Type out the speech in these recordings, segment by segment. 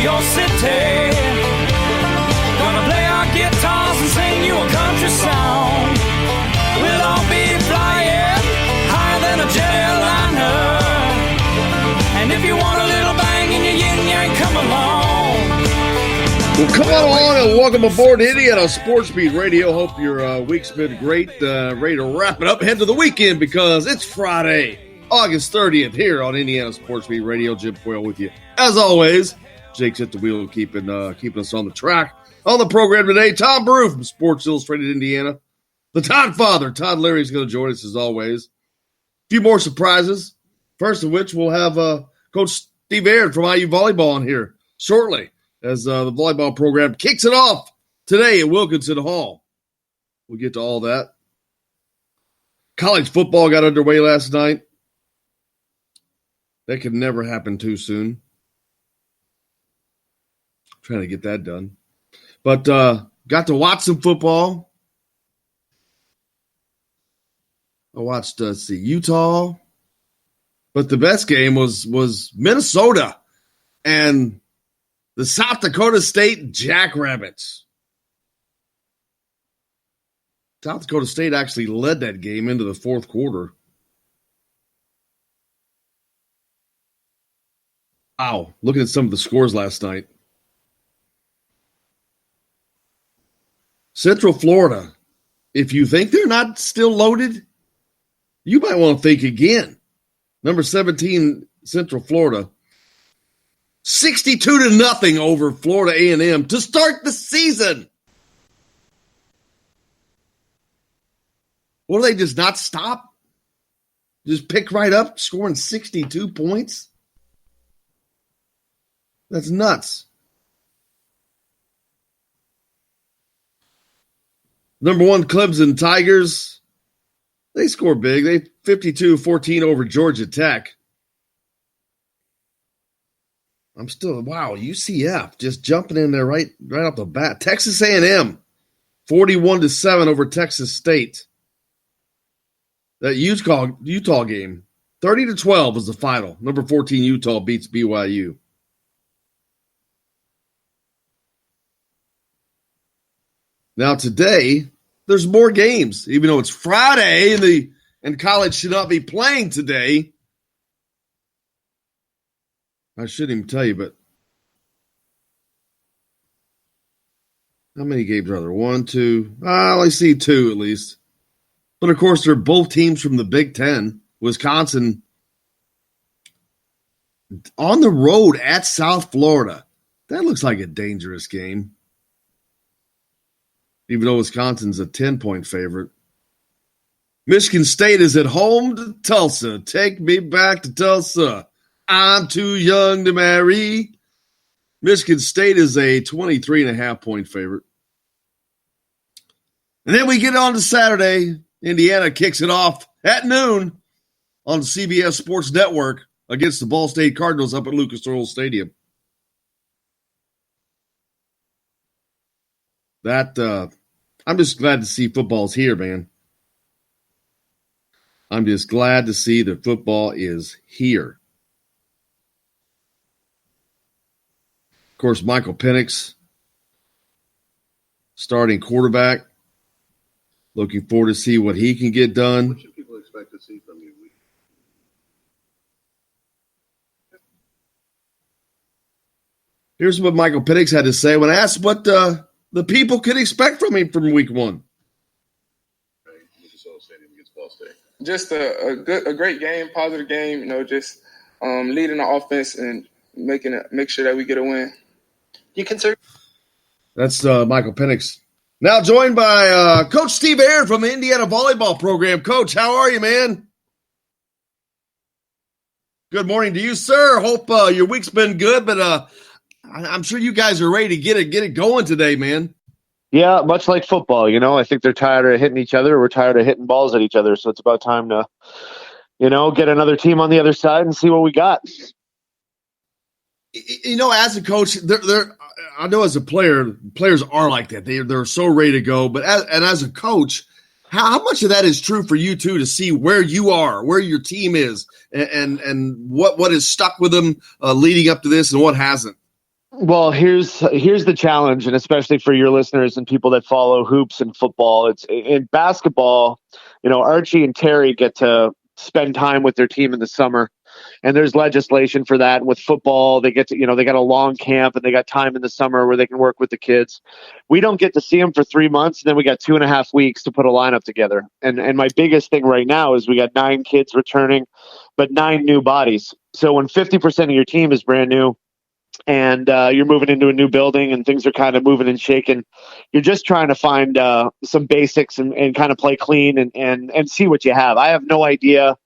your city. Gonna play our guitars and sing you a country song. We'll all be flying higher than a jetliner. And if you want a little bang in your yin-yang, come along. Well, come on along and welcome aboard Indiana Sports Beat Radio. Hope your week's been great. Ready to wrap it up. Head to the weekend because it's Friday, August 30th here on Indiana Sports Beat Radio. Jim Foyle with you. As always, Jake's at the wheel keeping us on the track. On the program today, Tom Brew from Sports Illustrated Indiana. The Toddfather, Todd Leary, is going to join us as always. A few more surprises. First of which, we'll have Coach Steve Aaron from IU Volleyball on here shortly, as the volleyball program kicks it off today at Wilkinson Hall. We'll get to all that. College football got underway last night. That could never happen too soon. Trying to get that done. But got to watch some football. I watched Utah. But the best game was Minnesota and the South Dakota State Jackrabbits. South Dakota State actually led that game into the fourth quarter. Wow, looking at some of the scores last night. Central Florida, if you think they're not still loaded, you might want to think again. Number 17, Central Florida. 62-0 over Florida A&M to start the season. Will they just not stop? Just pick right up, scoring 62 points? That's nuts. Number 1, Clemson Tigers. They score big. They 52-14 over Georgia Tech. I'm still, wow, UCF just jumping in there right off the bat. Texas A&M, 41-7 over Texas State. That Utah game, 30-12 was the final. Number 14 Utah beats BYU. Now today, there's more games, even though it's Friday and college should not be playing today. I shouldn't even tell you, but how many games are there? 1, 2. I see 2 at least. But of course, they're both teams from the Big Ten. Wisconsin on the road at South Florida. That looks like a dangerous game. Even though Wisconsin's a 10-point favorite. Michigan State is at home to Tulsa. Take me back to Tulsa. I'm too young to marry. Michigan State is a 23.5-point favorite. And then we get on to Saturday. Indiana kicks it off at noon on CBS Sports Network against the Ball State Cardinals up at Lucas Oil Stadium. I'm just glad to see football's here, man. I'm just glad to see that football is here. Of course, Michael Penix, starting quarterback. Looking forward to see what he can get done. What should people expect to see from you? Here's what Michael Penix had to say when asked what the people could expect from him from week 1. Just a great game, positive game. Just leading the offense and make sure that we get a win. You consider that's Michael Penix. Now joined by Coach Steve Aaron from the Indiana Volleyball Program. Coach, how are you, man? Good morning to you, sir. Hope your week's been good, but I'm sure you guys are ready to get it going today, man. Yeah, much like football, I think they're tired of hitting each other. We're tired of hitting balls at each other. So it's about time to, get another team on the other side and see what we got. As a coach, I know as a player, players are like that. They're so ready to go. But as a coach, how much of that is true for you too, to see where you are, where your team is, and what has stuck with them leading up to this and what hasn't? Well, here's the challenge, and especially for your listeners and people that follow hoops and football. It's in basketball. Archie and Terry get to spend time with their team in the summer, and there's legislation for that. And with football, they get to they got a long camp and they got time in the summer where they can work with the kids. We don't get to see them for 3 months, and then we got 2.5 weeks to put a lineup together. And my biggest thing right now is we got 9 kids returning, but 9 new bodies. So when 50% of your team is brand new, and you're moving into a new building and things are kind of moving and shaking, you're just trying to find some basics and kind of play clean and see what you have. I have no idea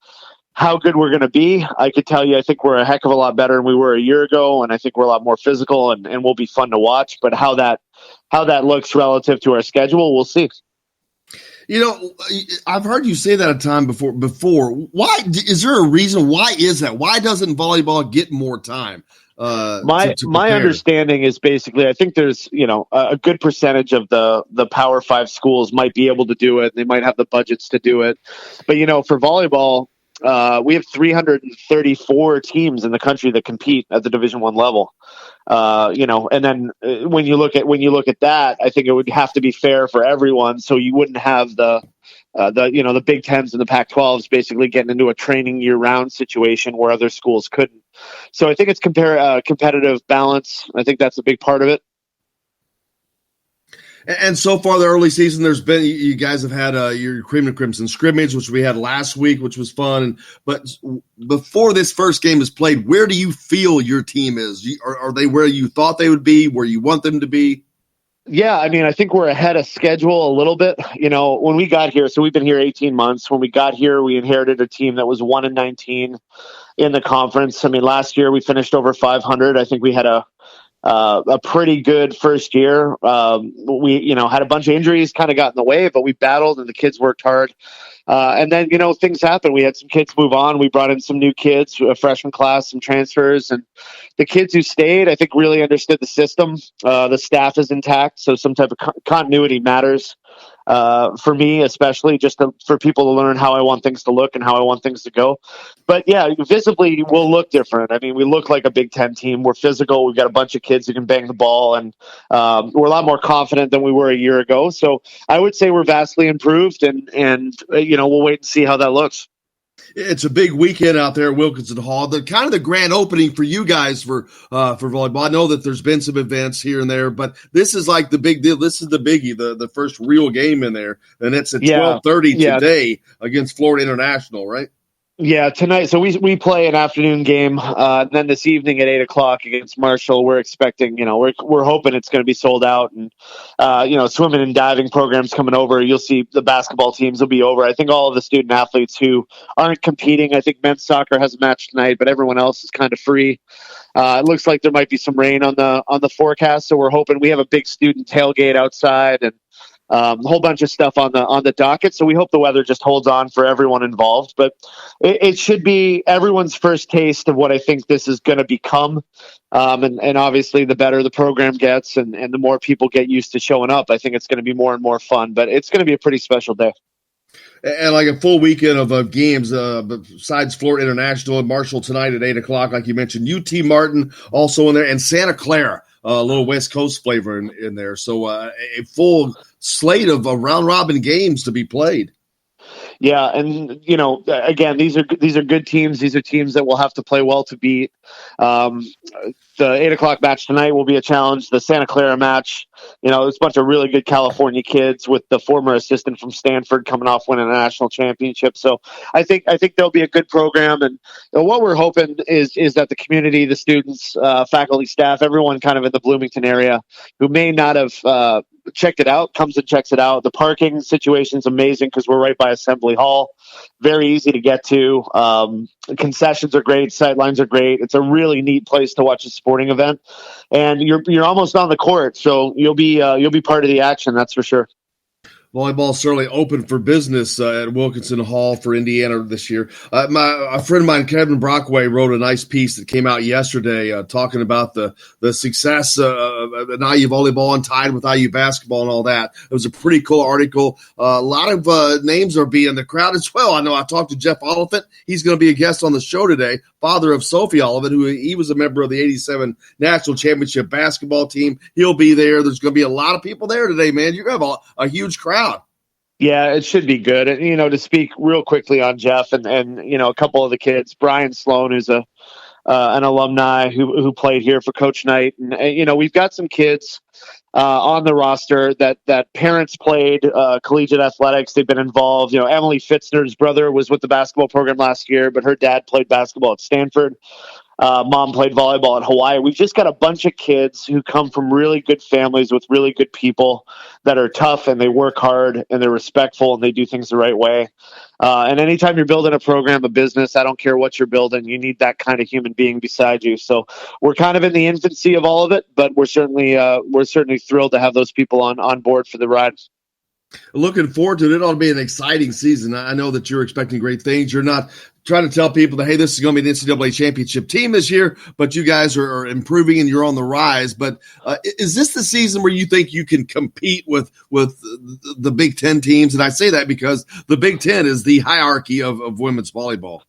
how good we're going to be. I could tell you, I think we're a heck of a lot better than we were a year ago, and I think we're a lot more physical and will be fun to watch. But how that looks relative to our schedule, we'll see. I've heard you say that a time before. Why is there a reason? Why is that? Why doesn't volleyball get more time? My understanding is basically, I think there's a good percentage of the Power 5 schools might be able to do it. They might have the budgets to do it, but for volleyball, we have 334 teams in the country that compete at the Division I level. And then when you look at that, I think it would have to be fair for everyone. So you wouldn't have the Big Tens and the Pac-12s basically getting into a training year-round situation where other schools couldn't. So I think it's competitive balance. I think that's a big part of it. And so far, the early season, you guys have had your Cream and Crimson scrimmage, which we had last week, which was fun. But before this first game is played, where do you feel your team is? Are they where you thought they would be, where you want them to be? Yeah, I think we're ahead of schedule a little bit. When we got here, so we've been here 18 months. When we got here, we inherited a team that was 1-19 in the conference. Last year we finished over 500. I think we had a pretty good first year. We had a bunch of injuries kind of got in the way, but we battled and the kids worked hard. And then, things happen. We had some kids move on. We brought in some new kids, a freshman class, some transfers, and the kids who stayed, I think, really understood the system. The staff is intact, so some type of continuity matters. For me, especially for people to learn how I want things to look and how I want things to go. But yeah, visibly we'll look different. We look like a Big Ten team. We're physical. We've got a bunch of kids who can bang the ball, and we're a lot more confident than we were a year ago. So I would say we're vastly improved, and we'll wait and see how that looks. It's a big weekend out there at Wilkinson Hall. The kind of the grand opening for you guys for volleyball. I know that there's been some events here and there, but this is like the big deal. This is the biggie, the first real game in there, and it's at 12:30 today against Florida International, right? Yeah, tonight. So we play an afternoon game. Then this evening at 8:00 against Marshall, we're expecting, we're hoping it's going to be sold out, and swimming and diving programs coming over. You'll see the basketball teams will be over. I think all of the student athletes who aren't competing. I think men's soccer has a match tonight, but everyone else is kind of free. It looks like there might be some rain on the forecast, so we're hoping. We have a big student tailgate outside and a whole bunch of stuff on the docket. So we hope the weather just holds on for everyone involved, but it should be everyone's first taste of what I think this is going to become. And obviously the better the program gets and the more people get used to showing up, I think it's going to be more and more fun, but it's going to be a pretty special day. And like a full weekend of games, besides Florida International and Marshall tonight at 8:00, like you mentioned, UT Martin also in there, and Santa Clara, a little West Coast flavor in there. So a full slate of round-robin games to be played. Yeah, and again, these are good teams. These are teams that will have to play well to beat. The 8:00 match tonight will be a challenge. The Santa Clara match, there's a bunch of really good California kids with the former assistant from Stanford coming off winning a national championship. So I think there'll be a good program. And what we're hoping is that the community, the students, faculty, staff, everyone kind of in the Bloomington area who may not have checked it out, comes and checks it out. The parking situation is amazing because we're right by Assembly Hall. Very easy to get to. Concessions are great. Sightlines are great. It's a really neat place to watch a sporting event, and you're almost on the court, so you'll be part of the action. That's for sure. Volleyball certainly open for business at Wilkinson Hall for Indiana this year. A friend of mine, Kevin Brockway, wrote a nice piece that came out yesterday talking about the success of IU volleyball and tied with IU basketball and all that. It was a pretty cool article. A lot of names are being in the crowd as well. I know I talked to Jeff Oliphant. He's going to be a guest on the show today, father of Sophie Oliphant, who he was a member of the 87 National Championship basketball team. He'll be there. There's going to be a lot of people there today, man. You're going to have a huge crowd. Yeah, it should be good. And, to speak real quickly on Jeff and a couple of the kids, Brian Sloan, who's an alumni who played here for Coach Knight. And, we've got some kids on the roster that parents played collegiate athletics. They've been involved. Emily Fitzner's brother was with the basketball program last year, but her dad played basketball at Stanford. Mom played volleyball at Hawaii. We've just got a bunch of kids who come from really good families with really good people that are tough and they work hard and they're respectful and they do things the right way. And anytime you're building a program, a business, I don't care what you're building, you need that kind of human being beside you. So we're kind of in the infancy of all of it, but we're certainly thrilled to have those people on board for the ride. Looking forward to it. It ought to be an exciting season. I know that you're expecting great things. You're not trying to tell people that, hey, this is going to be an NCAA championship team this year, but you guys are improving and you're on the rise. But is this the season where you think you can compete with the Big Ten teams? And I say that because the Big Ten is the hierarchy of women's volleyball.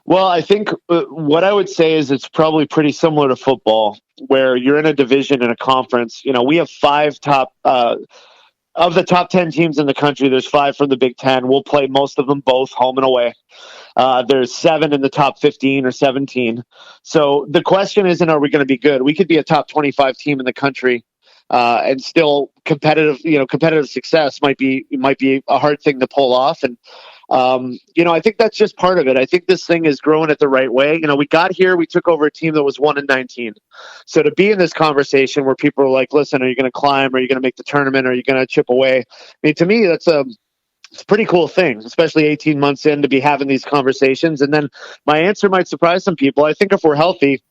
Well, I think what I would say is it's probably pretty similar to football, where you're in a division in a conference. We have 5 top of the top 10 teams in the country. There's 5 from the Big Ten. We'll play most of them both home and away. There's 7 in the top 15 or 17. So the question isn't, are we going to be good? We could be a top 25 team in the country and still competitive. Competitive success might be a hard thing to pull off. And I think that's just part of it. I think this thing is growing it the right way. We got here, we took over a team that was 1-19. So to be in this conversation where people are like, listen, are you going to climb? Are you going to make the tournament? Are you going to chip away? I mean, to me, it's a pretty cool thing, especially 18 months in, to be having these conversations. And then my answer might surprise some people. I think if we're healthy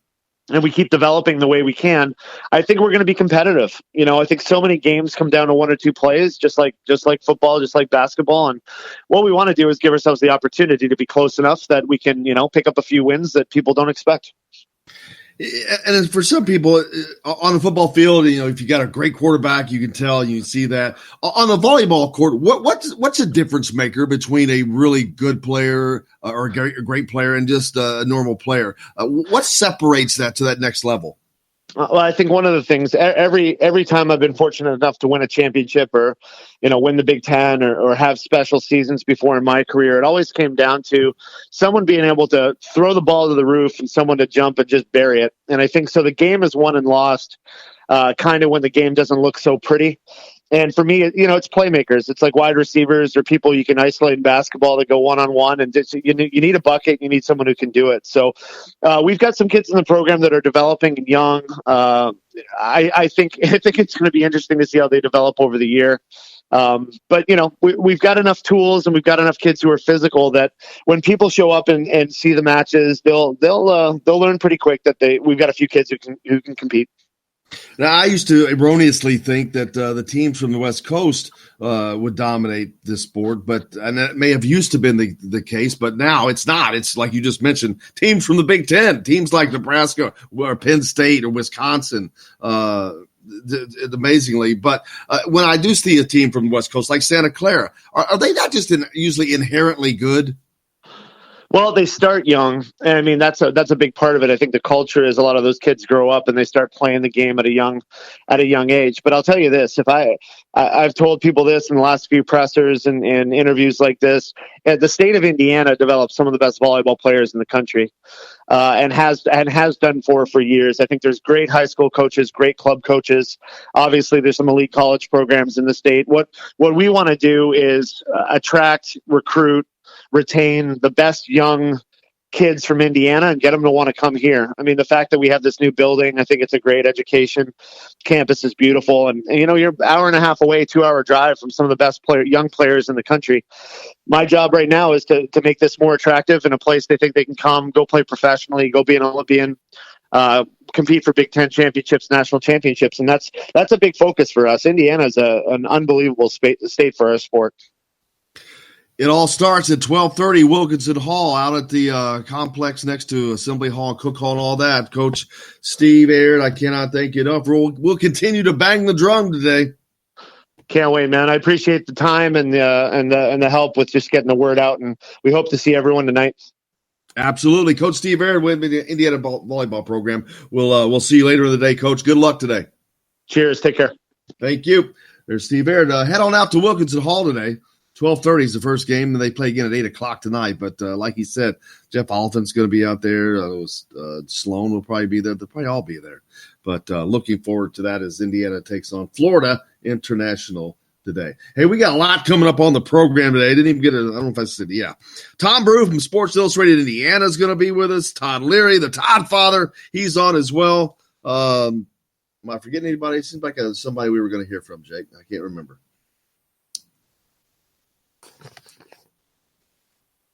and we keep developing the way we can, I think we're going to be competitive. I think so many games come down to 1 or 2 plays, just like football, just like basketball. And what we want to do is give ourselves the opportunity to be close enough that we can, pick up a few wins that people don't expect. And for some people on the football field, if you got a great quarterback, you can tell, you can see that. On the volleyball court, what's a difference maker between a really good player or a great player and just a normal player? What separates that to that next level? Well, I think one of the things, every time I've been fortunate enough to win a championship or, win the Big Ten or have special seasons before in my career, it always came down to someone being able to throw the ball to the roof and someone to jump and just bury it. And I think so the game is won and lost kind of when the game doesn't look so pretty. And for me, it's playmakers. It's like wide receivers or people you can isolate in basketball that go one-on-one. And you need a bucket. You need someone who can do it. So we've got some kids in the program that are developing and young. I think it's going to be interesting to see how they develop over the year. But we've got enough tools and we've got enough kids who are physical that when people show up and see the matches, they'll learn pretty quick that we've got a few kids who can compete. Now, I used to erroneously think that the teams from the West Coast would dominate this sport, and that may have used to been the case, but now it's not. It's like you just mentioned, teams from the Big Ten, teams like Nebraska or Penn State or Wisconsin, amazingly. But when I do see a team from the West Coast like Santa Clara, are they not just usually inherently good? Well, they start young. And I mean, that's a big part of it. I think the culture is a lot of those kids grow up and they start playing the game at a young age. But I'll tell you this, if I've told people this in the last few pressers and interviews like this, the state of Indiana develops some of the best volleyball players in the country, and has done for years. I think there's great high school coaches, great club coaches. Obviously, there's some elite college programs in the state. What we want to do is attract, recruit, retain the best young kids from Indiana and get them to want to come here. I mean, the fact that we have this new building, I think it's a great education. Campus is beautiful. And you're an hour and a half away, 2-hour drive from some of the best young players in the country. My job right now is to make this more attractive in a place they think they can come, go play professionally, go be an Olympian, compete for Big Ten championships, national championships, and that's a big focus for us. Indiana's an unbelievable state for our sport. It all starts at 12:30 Wilkinson Hall out at the complex next to Assembly Hall, Cook Hall, and all that. Coach Steve Aird, I cannot thank you enough. We'll continue to bang the drum today. Can't wait, man. I appreciate the time and the help with just getting the word out, and we hope to see everyone tonight. Absolutely. Coach Steve Aird with the Indiana volleyball program. We'll see you later in the day, Coach. Good luck today. Cheers. Take care. Thank you. There's Steve Aird. Head on out to Wilkinson Hall today. 12:30 is the first game, and they play again at 8 o'clock tonight. But like he said, Jeff Alton's going to be out there. Sloan will probably be there. They'll probably all be there. But looking forward to that as Indiana takes on Florida International today. Hey, we got a lot coming up on the program today. I didn't even get I don't know if I said, yeah. Tom Brew from Sports Illustrated Indiana is going to be with us. Todd Leary, the Toddfather, he's on as well. Am I forgetting anybody? It seems like somebody we were going to hear from, Jake. I can't remember.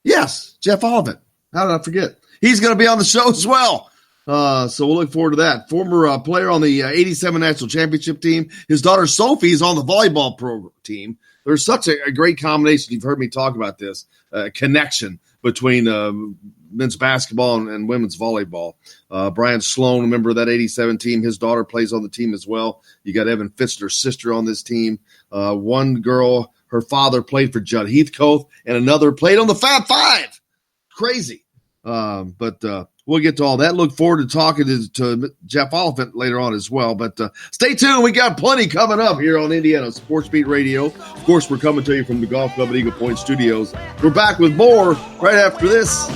Yes, Jeff Olivet. How did I forget? He's going to be on the show as well. So we'll look forward to that. Former player on the 87 National Championship team. His daughter Sophie is on the volleyball team. There's such a great combination. You've heard me talk about this connection between men's basketball and women's volleyball. Brian Sloan, a member of that 87 team. His daughter plays on the team as well. You got Evan Fitzgerald's sister on this team. One girl, her father played for Judd Heathcote, and another played on the Fab Five. Crazy. But we'll get to all that. Look forward to talking to Jeff Oliphant later on as well. But stay tuned. We got plenty coming up here on Indiana Sports Beat Radio. Of course, we're coming to you from the Golf Club at Eagle Point Studios. We're back with more right after this.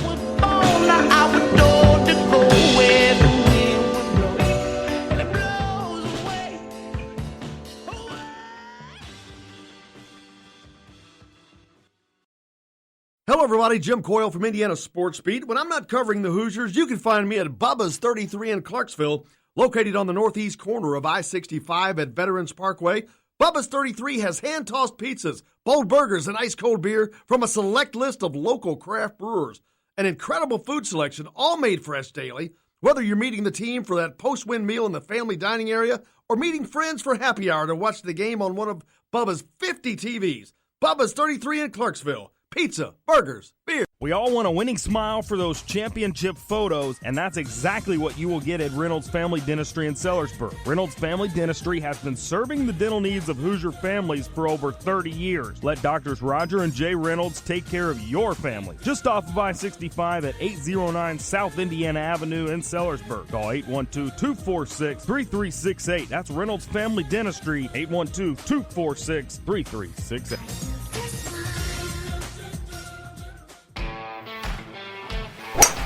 Hello, everybody. Jim Coyle from Indiana Sports Beat. When I'm not covering the Hoosiers, you can find me at Bubba's 33 in Clarksville, located on the northeast corner of I-65 at Veterans Parkway. Bubba's 33 has hand-tossed pizzas, bold burgers, and ice-cold beer from a select list of local craft brewers. An incredible food selection, all made fresh daily. Whether you're meeting the team for that post-win meal in the family dining area or meeting friends for happy hour to watch the game on one of Bubba's 50 TVs. Bubba's 33 in Clarksville. Pizza, burgers, beer. We all want a winning smile for those championship photos, and that's exactly what you will get at Reynolds Family Dentistry in Sellersburg. Reynolds Family Dentistry has been serving the dental needs of Hoosier families for over 30 years. Let Doctors Roger and Jay Reynolds take care of your family. Just off of I-65 at 809 South Indiana Avenue in Sellersburg. Call 812-246-3368. That's Reynolds Family Dentistry, 812-246-3368.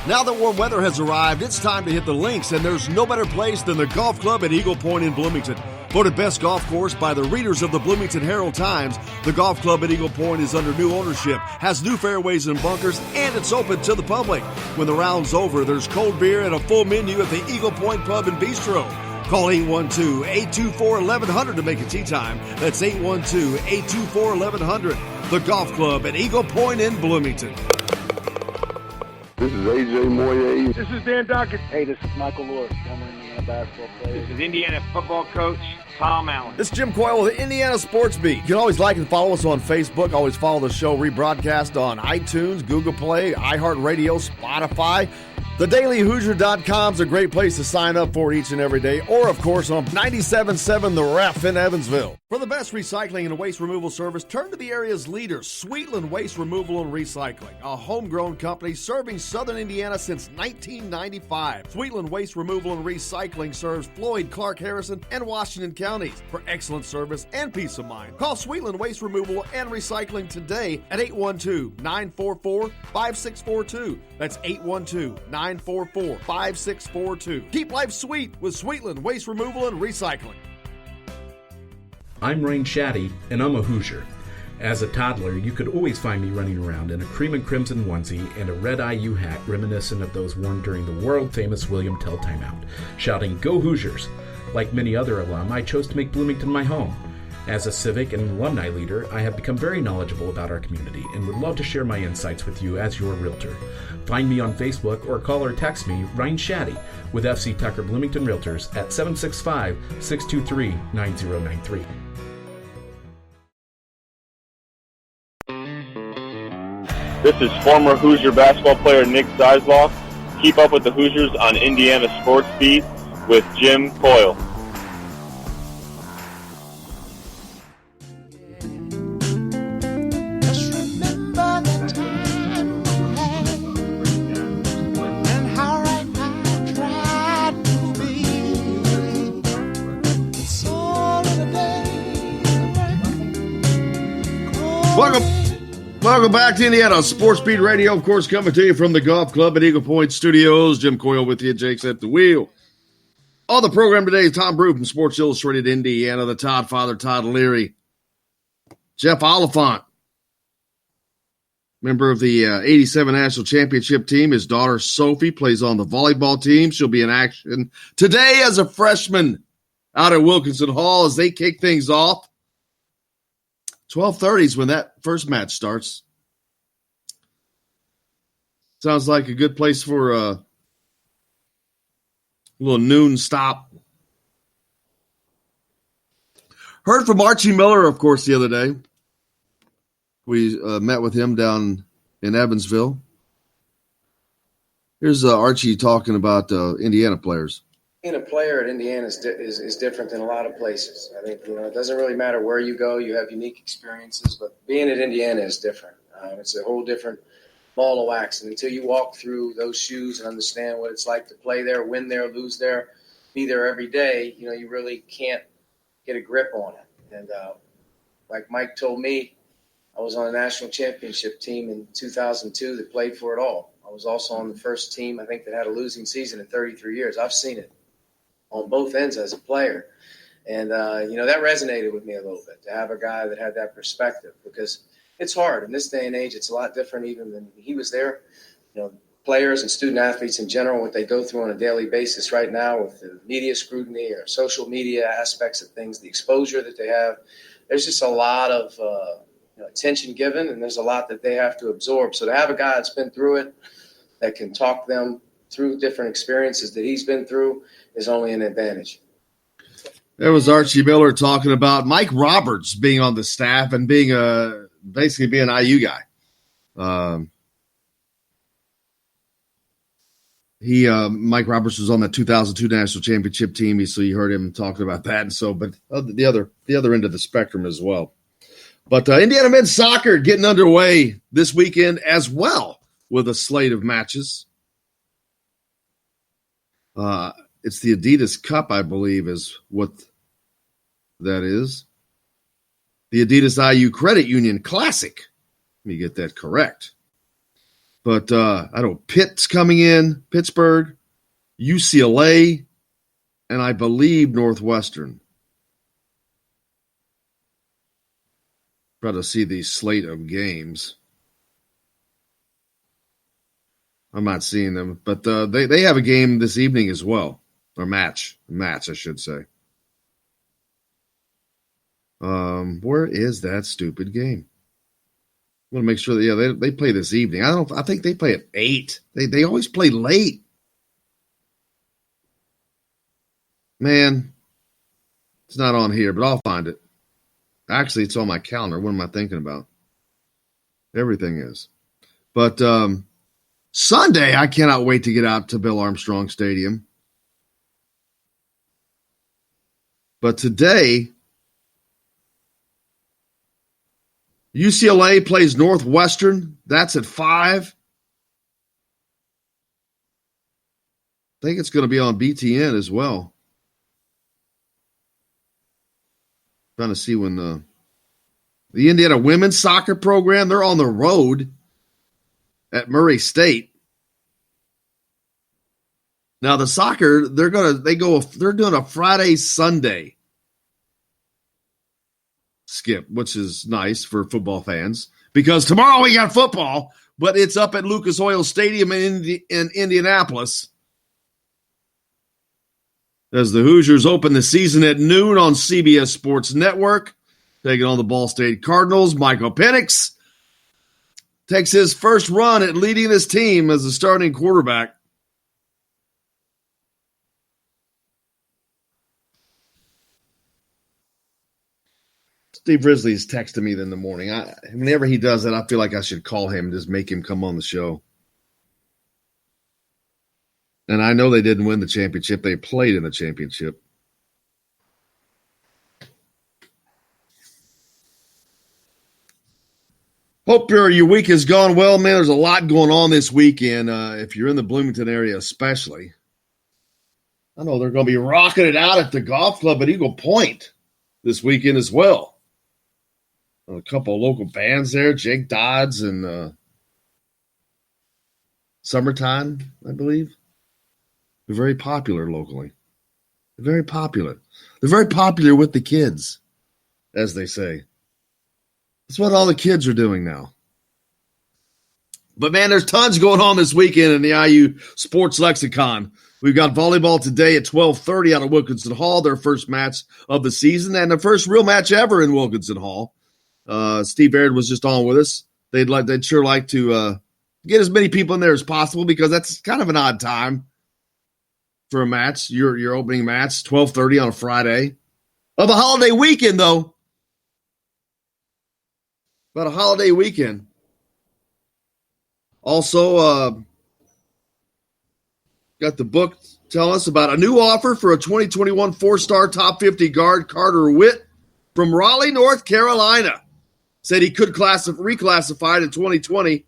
Now that warm weather has arrived, it's time to hit the links, and there's no better place than the Golf Club at Eagle Point in Bloomington. Voted best golf course by the readers of the Bloomington Herald-Times, the Golf Club at Eagle Point is under new ownership, has new fairways and bunkers, and it's open to the public. When the round's over, there's cold beer and a full menu at the Eagle Point Pub and Bistro. Call 812-824-1100 to make a tee time. That's 812-824-1100. The Golf Club at Eagle Point in Bloomington. This is A.J. Moye. This is Dan Dockett. Hey, this is Michael Lewis, former Indiana basketball player. This is Indiana football coach Tom Allen. This is Jim Coyle with the Indiana Sports Beat. You can always like and follow us on Facebook. Always follow the show rebroadcast on iTunes, Google Play, iHeartRadio, Spotify. TheDailyHoosier.com is a great place to sign up for it each and every day. Or, of course, on 97.7 The Ref in Evansville. For the best recycling and waste removal service, turn to the area's leader, Sweetland Waste Removal and Recycling, a homegrown company serving southern Indiana since 1995. Sweetland Waste Removal and Recycling serves Floyd, Clark, Harrison, and Washington counties. For excellent service and peace of mind, call Sweetland Waste Removal and Recycling today at 812-944-5642. That's 812-944-5642. Keep life sweet with Sweetland Waste Removal and Recycling. I'm Rain Shaddy, and I'm a Hoosier. As a toddler, you could always find me running around in a cream and crimson onesie and a red IU hat reminiscent of those worn during the world-famous William Tell timeout, shouting, "Go Hoosiers!" Like many other alum, I chose to make Bloomington my home. As a civic and alumni leader, I have become very knowledgeable about our community and would love to share my insights with you as your realtor. Find me on Facebook or call or text me, Ryan Shaddy, with FC Tucker Bloomington Realtors at 765-623-9093. This is former Hoosier basketball player Nick Zeisloff. Keep up with the Hoosiers on Indiana Sports Beat with Jim Coyle. Welcome back to Indiana Sports Beat Radio, of course, coming to you from the Golf Club at Eagle Point Studios. Jim Coyle with you, Jake's at the wheel. On the program today is Tom Brew from Sports Illustrated Indiana, the Toddfather, Todd Leary, Jeff Oliphant, member of the 87 National Championship team. His daughter, Sophie, plays on the volleyball team. She'll be in action today as a freshman out at Wilkinson Hall as they kick things off. 12:30 is when that first match starts. Sounds like a good place for a little noon stop. Heard from Archie Miller, of course, the other day. We met with him down in Evansville. Here's Archie talking about Indiana players. Being a player at Indiana is different than a lot of places. I think it doesn't really matter where you go. You have unique experiences, but being at Indiana is different. It's a whole different ball of wax. And until you walk through those shoes and understand what it's like to play there, win there, lose there, be there every day, you really can't get a grip on it. And like Mike told me, I was on a national championship team in 2002 that played for it all. I was also on the first team, I think, that had a losing season in 33 years. I've seen it on both ends as a player. And, that resonated with me a little bit, to have a guy that had that perspective, because it's hard. In this day and age, it's a lot different even than he was there. Players and student athletes in general, what they go through on a daily basis right now with the media scrutiny or social media aspects of things, the exposure that they have, there's just a lot of attention given, and there's a lot that they have to absorb. So to have a guy that's been through it, that can talk them through different experiences that he's been through, is only an advantage. There was Archie Miller talking about Mike Roberts being on the staff and being basically being an IU guy. Mike Roberts was on the 2002 national championship team, so you heard him talking about that. And so, but the other end of the spectrum as well. But Indiana men's soccer getting underway this weekend as well with a slate of matches. It's the Adidas Cup, I believe, is what that is. The Adidas IU Credit Union Classic. Let me get that correct. But I know Pitt's coming in, Pittsburgh, UCLA, and I believe Northwestern. Try to see the slate of games. I'm not seeing them, but they have a game this evening as well. Or match, I should say. Where is that stupid game? I want to make sure that they play this evening. I think they play at 8. They always play late. Man, it's not on here, but I'll find it. Actually, it's on my calendar. What am I thinking about? Everything is. But Sunday, I cannot wait to get out to Bill Armstrong Stadium. But today, UCLA plays Northwestern. That's at 5. I think it's going to be on BTN as well. Trying to see when the Indiana women's soccer program, they're on the road at Murray State. Now the soccer, they're doing a Friday Sunday skip, which is nice for football fans because tomorrow we got football, but it's up at Lucas Oil Stadium in Indianapolis as the Hoosiers open the season at noon on CBS Sports Network. taking on the Ball State Cardinals. Michael Penix takes his first run at leading this team as a starting quarterback. Steve Risley is texting me in the morning. Whenever he does that, I feel like I should call him and just make him come on the show. And I know they didn't win the championship. They played in the championship. Hope your week has gone well, man. There's a lot going on this weekend, if you're in the Bloomington area especially. I know they're going to be rocking it out at the golf club at Eagle Point this weekend as well. A couple of local bands there, Jake Dodds and Summertime, I believe. They're very popular locally. They're very popular. They're very popular with the kids, as they say. That's what all the kids are doing now. But, man, there's tons going on this weekend in the IU Sports Lexicon. We've got volleyball today at 12:30 out of Wilkinson Hall, their first match of the season, and the first real match ever in Wilkinson Hall. Steve Baird was just on with us. They'd sure like to get as many people in there as possible because that's kind of an odd time for a match. Your opening match, 12:30 on a Friday of a holiday weekend, though. About a holiday weekend. Also, got the book telling us about a new offer for a 2021 four-star top 50 guard, Carter Witt, from Raleigh, North Carolina. Said he could reclassified in 2020.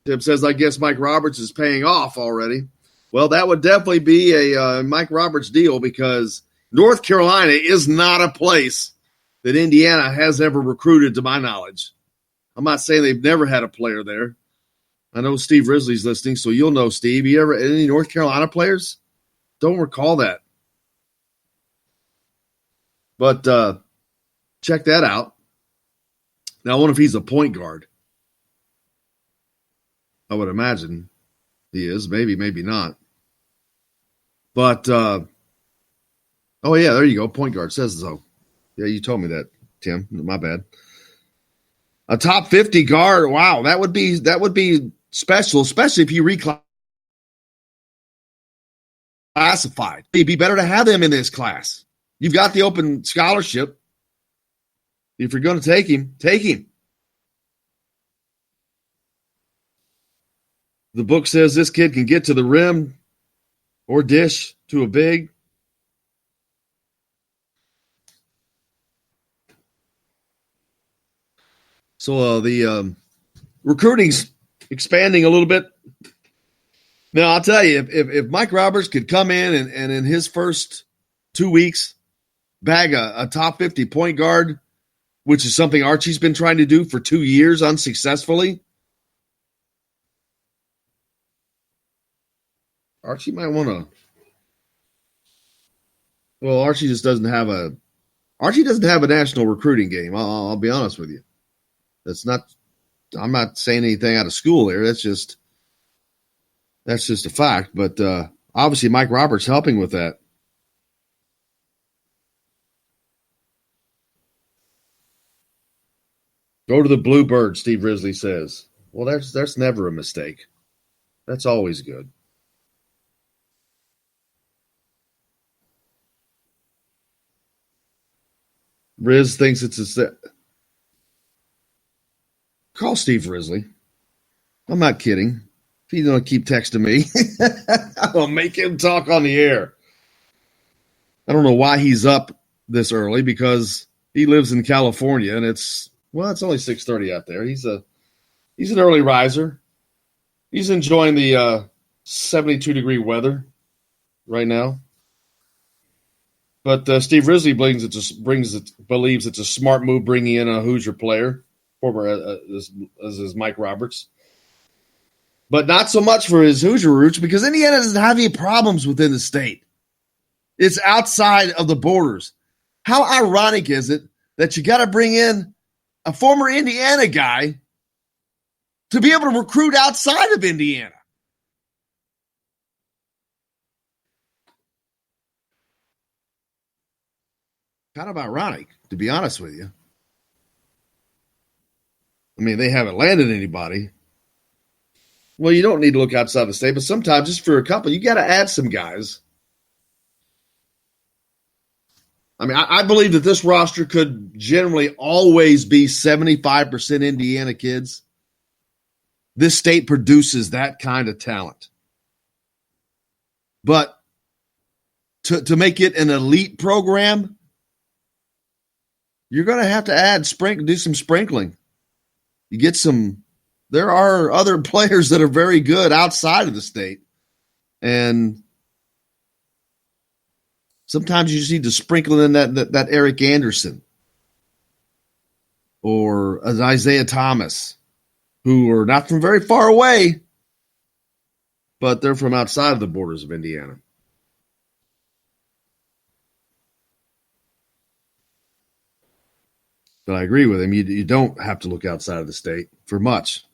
Tim says, I guess Mike Roberts is paying off already. Well, that would definitely be a Mike Roberts deal because North Carolina is not a place that Indiana has ever recruited, to my knowledge. I'm not saying they've never had a player there. I know Steve Risley's listening, so you'll know, Steve. You ever any North Carolina players? Don't recall that. But check that out. Now, I wonder if he's a point guard. I would imagine he is. Maybe, maybe not. But, oh, yeah, there you go. Point guard says so. Yeah, you told me that, Tim. My bad. A top 50 guard. Wow, that would be special, especially if you reclassified. It'd be better to have them in this class. You've got the open scholarship. If you're going to take him, take him. The book says this kid can get to the rim or dish to a big. So the recruiting's expanding a little bit. Now, I'll tell you, if Mike Roberts could come in and in his first 2 weeks bag a top 50 point guard, which is something Archie's been trying to do for 2 years unsuccessfully, Archie might want to. Well, Archie doesn't have a national recruiting game. I'll be honest with you. That's not. I'm not saying anything out of school there. That's just a fact. But obviously, Mike Roberts helping with that. Go to the Bluebird, Steve Risley says. Well, that's never a mistake. That's always good. Riz thinks it's a set. Call Steve Risley. I'm not kidding. If he's going to keep texting me, I'll make him talk on the air. I don't know why he's up this early because he lives in California and it's only 6:30 out there. He's an early riser. He's enjoying the 72-degree weather right now. But Steve Risley believes it's a smart move bringing in a Hoosier player, former as is Mike Roberts. But not so much for his Hoosier roots because Indiana doesn't have any problems within the state. It's outside of the borders. How ironic is it that you got to bring in a former Indiana guy to be able to recruit outside of Indiana? kind of ironic, to be honest with you. I mean, they haven't landed anybody. Well, you don't need to look outside the state, but sometimes just for a couple, you got to add some guys. I mean, I believe that this roster could generally always be 75% Indiana kids. This state produces that kind of talent. But to make it an elite program, you're going to have to do some sprinkling. You get some. There are other players that are very good outside of the state. And sometimes you just need to sprinkle in that Eric Anderson or an Isaiah Thomas, who are not from very far away, but they're from outside of the borders of Indiana. But I agree with him. You don't have to look outside of the state for much.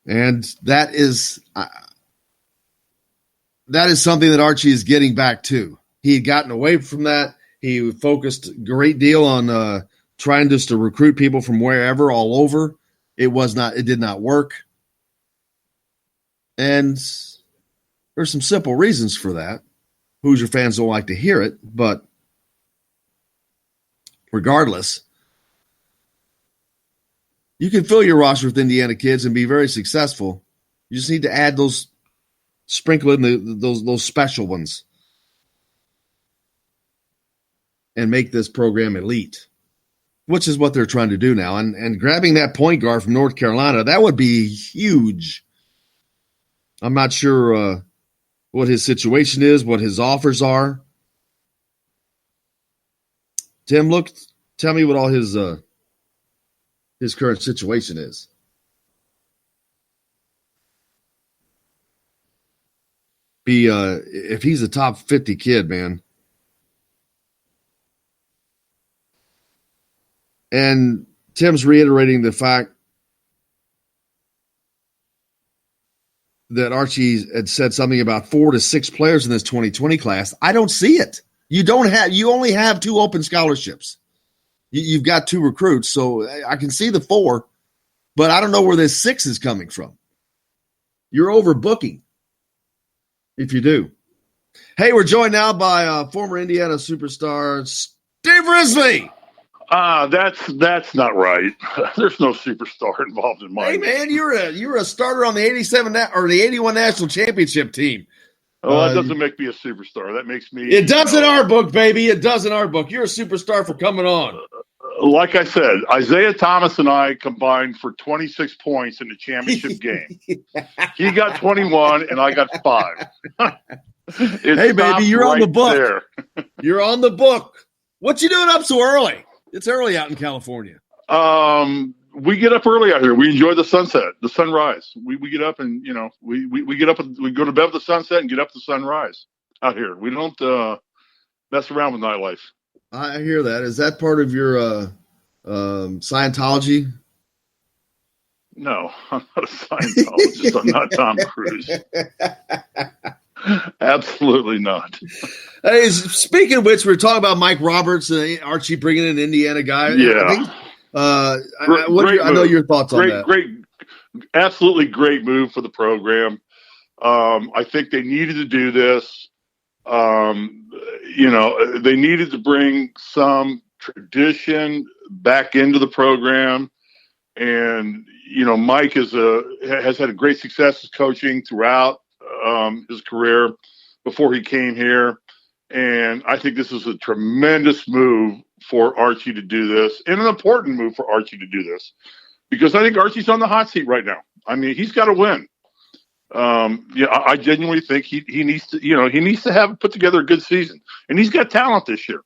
And that is something that Archie is getting back to. He had gotten away from that. He focused a great deal on trying just to recruit people from wherever, all over. It did not work. And there's some simple reasons for that. Hoosier fans don't like to hear it, but regardless, you can fill your roster with Indiana kids and be very successful. You just need to add sprinkle in those special ones and make this program elite, which is what they're trying to do now. And grabbing that point guard from North Carolina, that would be huge. I'm not sure what his situation is, what his offers are. Tim, tell me what all his current situation is. If he's a top 50 kid, man. And Tim's reiterating the fact that Archie had said something about 4 to 6 players in this 2020 class. I don't see it. You only have 2 open scholarships. You've got 2 recruits, so I can see the 4, but I don't know where this 6 is coming from. You're overbooking if you do. Hey, we're joined now by former Indiana superstar Steve Risley. That's not right. There's no superstar involved in mine. Hey, man, you're a starter on the 87 or the 81 national championship team. Well, that doesn't make me a superstar. That makes me. It does in our book, baby. It does in our book. You're a superstar for coming on. Like I said, Isaiah Thomas and I combined for 26 points in the championship game. He got 21, and I got 5. Hey, baby, you're on the book. You're on the book. What you doing up so early? It's early out in California. We get up early out here. We enjoy the sunset, the sunrise. We get up and, we get up and we go to bed with the sunset and get up to sunrise out here. We don't mess around with nightlife. I hear that. Is that part of your Scientology? No, I'm not a Scientologist. I'm not Tom Cruise. Absolutely not. Hey, speaking of which, we're talking about Mike Roberts and Archie bringing in an Indiana guy. Yeah. I know your thoughts on that. Absolutely great move for the program. I think they needed to do this. They needed to bring some tradition back into the program. And, Mike has had a great success as coaching throughout his career before he came here. And I think this is a tremendous move for Archie to do this, and an important move for Archie to do this, because I think Archie's on the hot seat right now. I mean, he's got to win. I genuinely think he needs to have put together a good season, and he's got talent this year.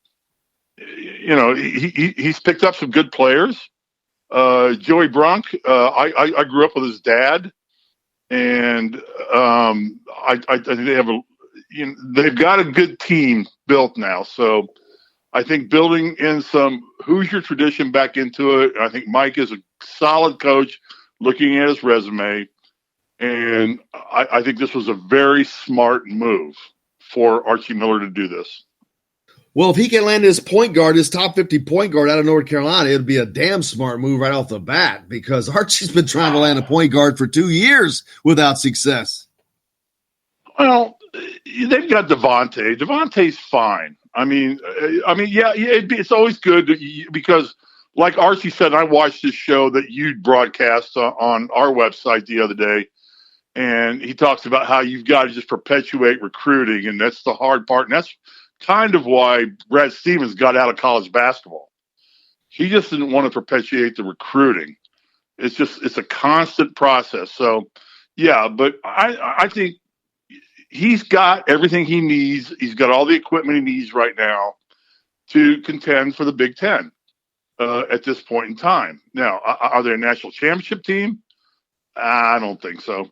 He's picked up some good players. Joey Brunk, I grew up with his dad, and I think they've got a good team built now. So I think building in some Hoosier tradition back into it. I think Mike is a solid coach looking at his resume. And I think this was a very smart move for Archie Miller to do this. Well, if he can land his point guard, his top 50 point guard out of North Carolina, it'd be a damn smart move right off the bat because Archie's been trying to land a point guard for 2 years without success. Well, they've got Devontae. Devontae's fine. I mean, yeah, it's always good because, like Archie said, I watched this show that you broadcast on our website the other day, and he talks about how you've got to just perpetuate recruiting, and that's the hard part, and that's kind of why Brad Stevens got out of college basketball. He just didn't want to perpetuate the recruiting. It's a constant process. So, yeah, but I think he's got everything he needs. He's got all the equipment he needs right now to contend for the Big Ten at this point in time. Now, are they a national championship team? I don't think so.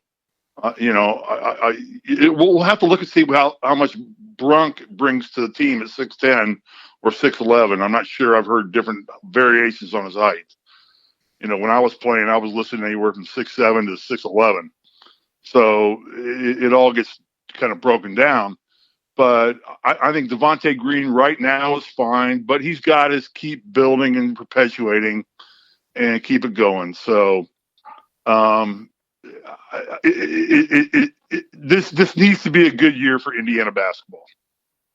We'll have to look and see how much Brunk brings to the team at 6'10" or 6'11". I'm not sure. I've heard different variations on his height. When I was playing, I was listening anywhere from 6'7" to 6'11". So it all gets kind of broken down. But I think Devontae Green right now is fine, but he's got to keep building and perpetuating and keep it going. So this needs to be a good year for Indiana basketball.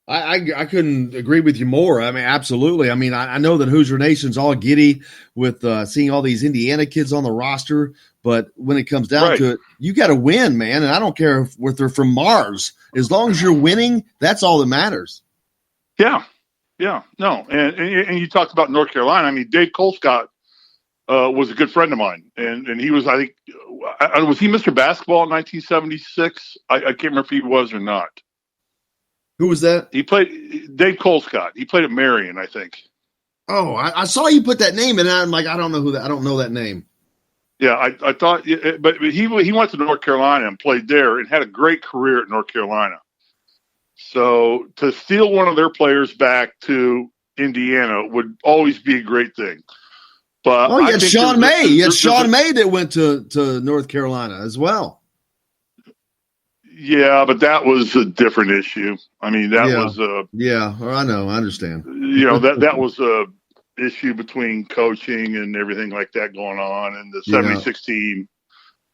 I couldn't agree with you more. I mean, absolutely. I mean, I know that Hoosier Nation's all giddy with seeing all these Indiana kids on the roster, but when it comes down to it, you got to win, man. And I don't care if they're from Mars. As long as you're winning, that's all that matters. Yeah. No, and you talked about North Carolina. I mean, Dave Colescott was a good friend of mine, and he was, I think, was he Mr. Basketball in 1976? I can't remember if he was or not. Who was that? He played Dave Colescott. He played at Marion, I think. Oh, I saw you put that name in, and I'm like, I don't know I don't know that name. Yeah, I thought, but he went to North Carolina and played there and had a great career at North Carolina. So to steal one of their players back to Indiana would always be a great thing. But you had Sean May. You had Sean May that went to North Carolina as well. Yeah, but that was a different issue. I mean, that was I know, I understand. That was a issue between coaching and everything like that going on, and the 76 team,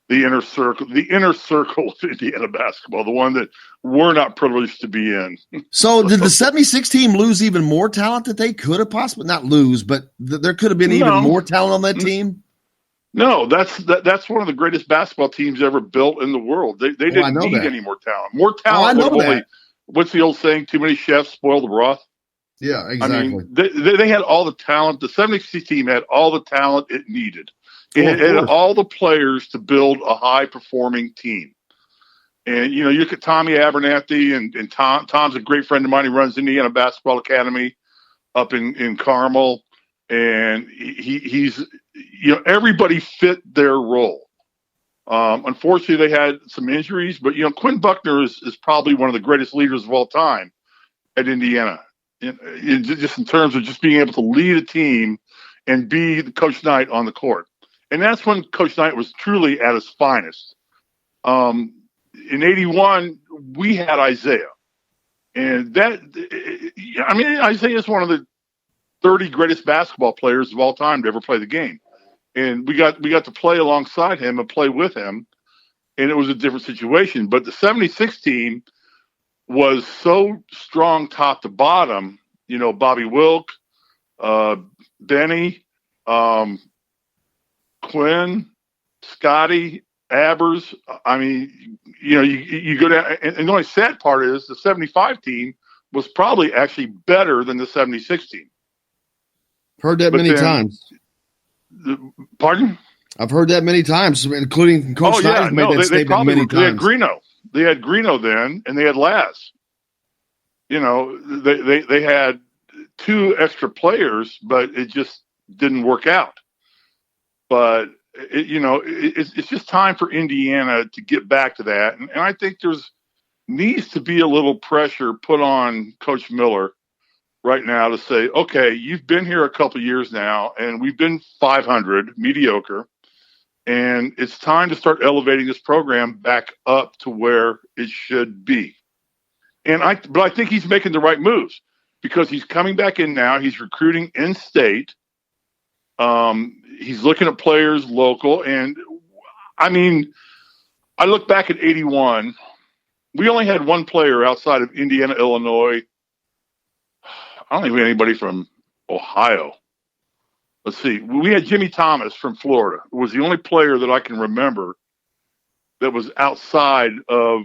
the inner circle of Indiana basketball, the one that we're not privileged to be in. So did the 76 team lose even more talent that they could have possibly not lose, but there could have been even more talent on that team? No, that's one of the greatest basketball teams ever built in the world. They didn't need any more talent. More talent would only, what's the old saying? Too many chefs spoil the broth. Yeah, exactly. I mean, they had all the talent. The 76 team had all the talent it needed. It had all the players to build a high-performing team. And, you look at Tommy Abernathy, and Tom's a great friend of mine. He runs Indiana Basketball Academy up in Carmel. And he's everybody fit their role. Unfortunately, they had some injuries, but, Quinn Buckner is probably one of the greatest leaders of all time at Indiana. Just in terms of just being able to lead a team and be the Coach Knight on the court. And that's when Coach Knight was truly at his finest. In 81, we had Isaiah. And Isaiah is one of the 30 greatest basketball players of all time to ever play the game. And we got to play alongside him and play with him. And it was a different situation. But the 76 team was so strong top to bottom, Bobby Wilk, Benny, Quinn, Scotty, Abers. I mean, you go down, and the only sad part is the 75 team was probably actually better than the 76 team. Heard that many times. Pardon? I've heard that many times, including Coach Snyder's made that statement many times. They had Greeno. They had Greeno then, and they had Laz. They had two extra players, but it just didn't work out. But it's just time for Indiana to get back to that, and I think needs to be a little pressure put on Coach Miller right now to say, okay, you've been here a couple of years now, and we've been 500, mediocre, and it's time to start elevating this program back up to where it should be. But I think he's making the right moves. because he's coming back in now. He's recruiting in state. He's looking at players local. And I mean, I look back at 81. We only had one player outside of Indiana, Illinois. I don't think we had anybody from Ohio. Let's see. We had Jimmy Thomas from Florida. It was the only player that I can remember that was outside of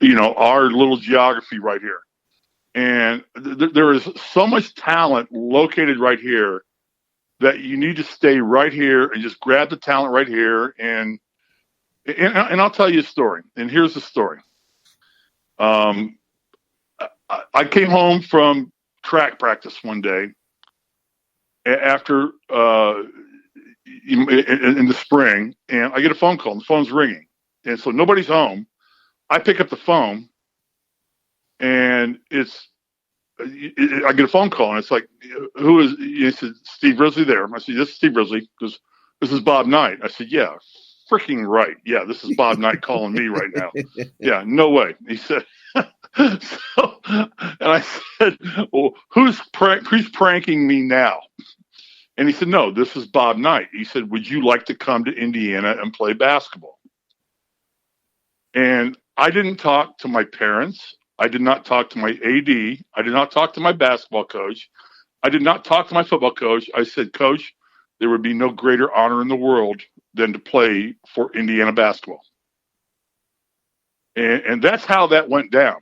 our little geography right here. And there is so much talent located right here that you need to stay right here and just grab the talent right here. And I'll tell you a story. And here's the story. I came home from track practice one day after in the spring, and I get a phone call, and the phone's ringing. And so nobody's home. I pick up the phone, and I get a phone call, and it's like, who is, he said, Steve Risley there. I said, this is Steve Risley, because this is Bob Knight. I said, yeah, freaking right. Yeah, this is Bob Knight calling me right now. Yeah, no way. He said, and I said, well, who's pranking me now? And he said, no, this is Bob Knight. He said, would you like to come to Indiana and play basketball? And I didn't talk to my parents. I did not talk to my AD. I did not talk to my basketball coach. I did not talk to my football coach. I said, Coach, there would be no greater honor in the world than to play for Indiana basketball. And that's how that went down.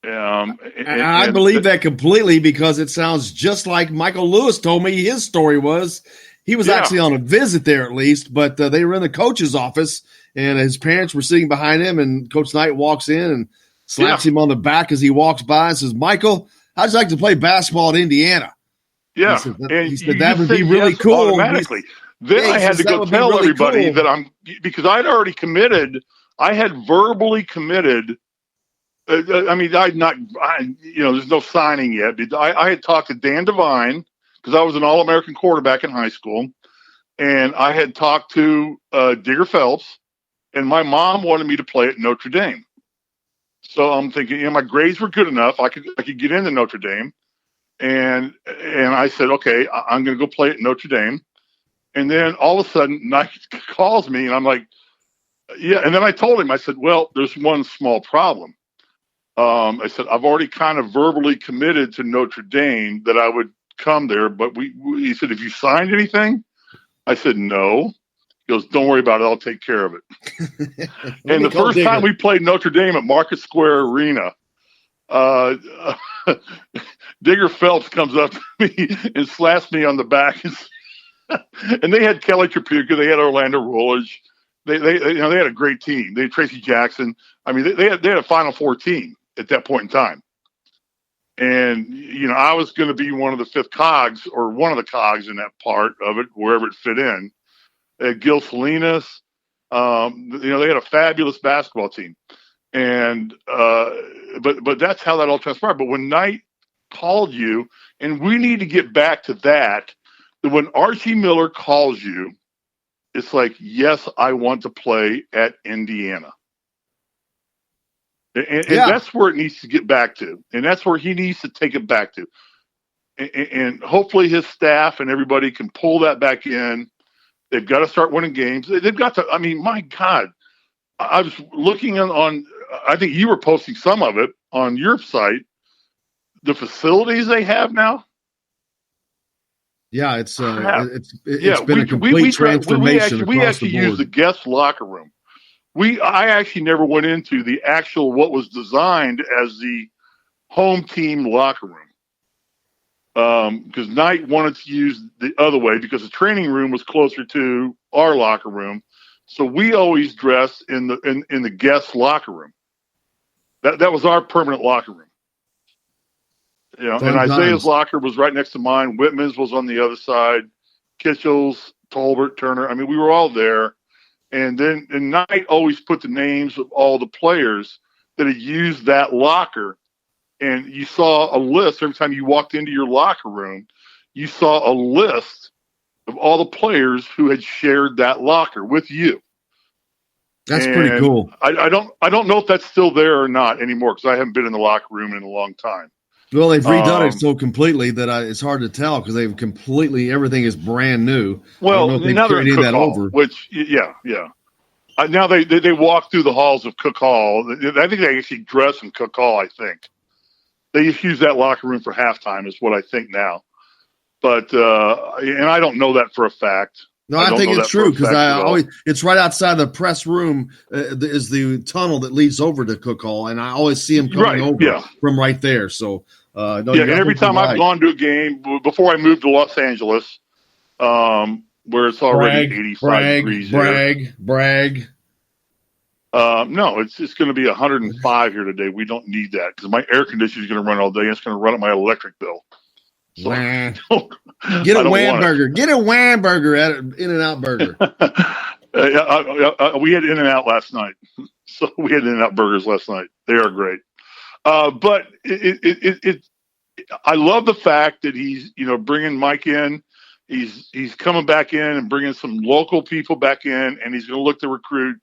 And I believe that completely, because it sounds just like Michael Lewis told me his story was. He was actually on a visit there, at least, but they were in the coach's office, and his parents were sitting behind him, and Coach Knight walks in and slaps him on the back as he walks by and says, Michael, how'd you like to play basketball at Indiana? Yeah. He said that would be really cool. Automatically. Then I had to go tell everybody that because I'd already committed. I had verbally committed. There's no signing yet. I had talked to Dan Devine, because I was an All-American quarterback in high school, and I had talked to Digger Phelps, and my mom wanted me to play at Notre Dame. So I'm thinking, my grades were good enough. I could get into Notre Dame, and I said, okay, I'm going to go play at Notre Dame. And then all of a sudden, Nike calls me, and I'm like, yeah. And then I told him, I said, well, there's one small problem. I said, I've already kind of verbally committed to Notre Dame that I would come there, but he said, have you signed anything? I said, no. He goes, don't worry about it. I'll take care of it. And the first time we played Notre Dame at Market Square Arena, Digger Phelps comes up to me and slaps me on the back. And they had Kelly Tripucka. They had Orlando Rollage. They had a great team. They had Tracy Jackson. I mean, they had a Final Four team at that point in time. And, I was going to be one of the fifth cogs, or one of the cogs in that part of it, wherever it fit in. Gil Salinas, they had a fabulous basketball team. And, but that's how that all transpired. But when Knight called you, and we need to get back to that when Archie Miller calls you, it's like, yes, I want to play at Indiana. And that's where it needs to get back to. And that's where he needs to take it back to. And hopefully his staff and everybody can pull that back in. They've got to start winning games. They've got to, my God. I was looking on I think you were posting some of it on your site, the facilities they have now. Yeah, it's been a complete transformation. We actually use the guest locker room. I actually never went into the actual what was designed as the home team locker room, because Knight wanted to use the other way because the training room was closer to our locker room, so we always dressed in the guest locker room. That was our permanent locker room. And Isaiah's locker was right next to mine. Whitman's was on the other side. Kitchell's, Tolbert, Turner. We were all there. And then Knight always put the names of all the players that had used that locker. And you saw a list every time you walked into your locker room. You saw a list of all the players who had shared that locker with you. That's pretty cool. I don't know if that's still there or not anymore because I haven't been in the locker room in a long time. Well, they've redone it so completely that it's hard to tell because they've completely everything is brand new. Well, I don't know if they've now they're in carried Cook that Hall, over. which yeah. Now they walk through the halls of Cook Hall. I think they actually dress in Cook Hall. I think they just use that locker room for halftime. Is what I think now. But and I don't know that for a fact. No, I think it's true because it's right outside the press room is the tunnel that leads over to Cook Hall, and I always see them coming over from right there. So and every time I've gone to a game before I moved to Los Angeles, where it's already 85 degrees here. Brag. No, it's going to be 105 here today. We don't need that because my air conditioner is going to run all day. It's going to run up my electric bill. So Get a Wham burger. Get a Wham burger at In-N-Out Burger. We had In-N-Out last night. So we had In-N-Out burgers last night. They are great. But I love the fact that he's, bringing Mike in. He's coming back in and bringing some local people back in, and he's going to look to recruit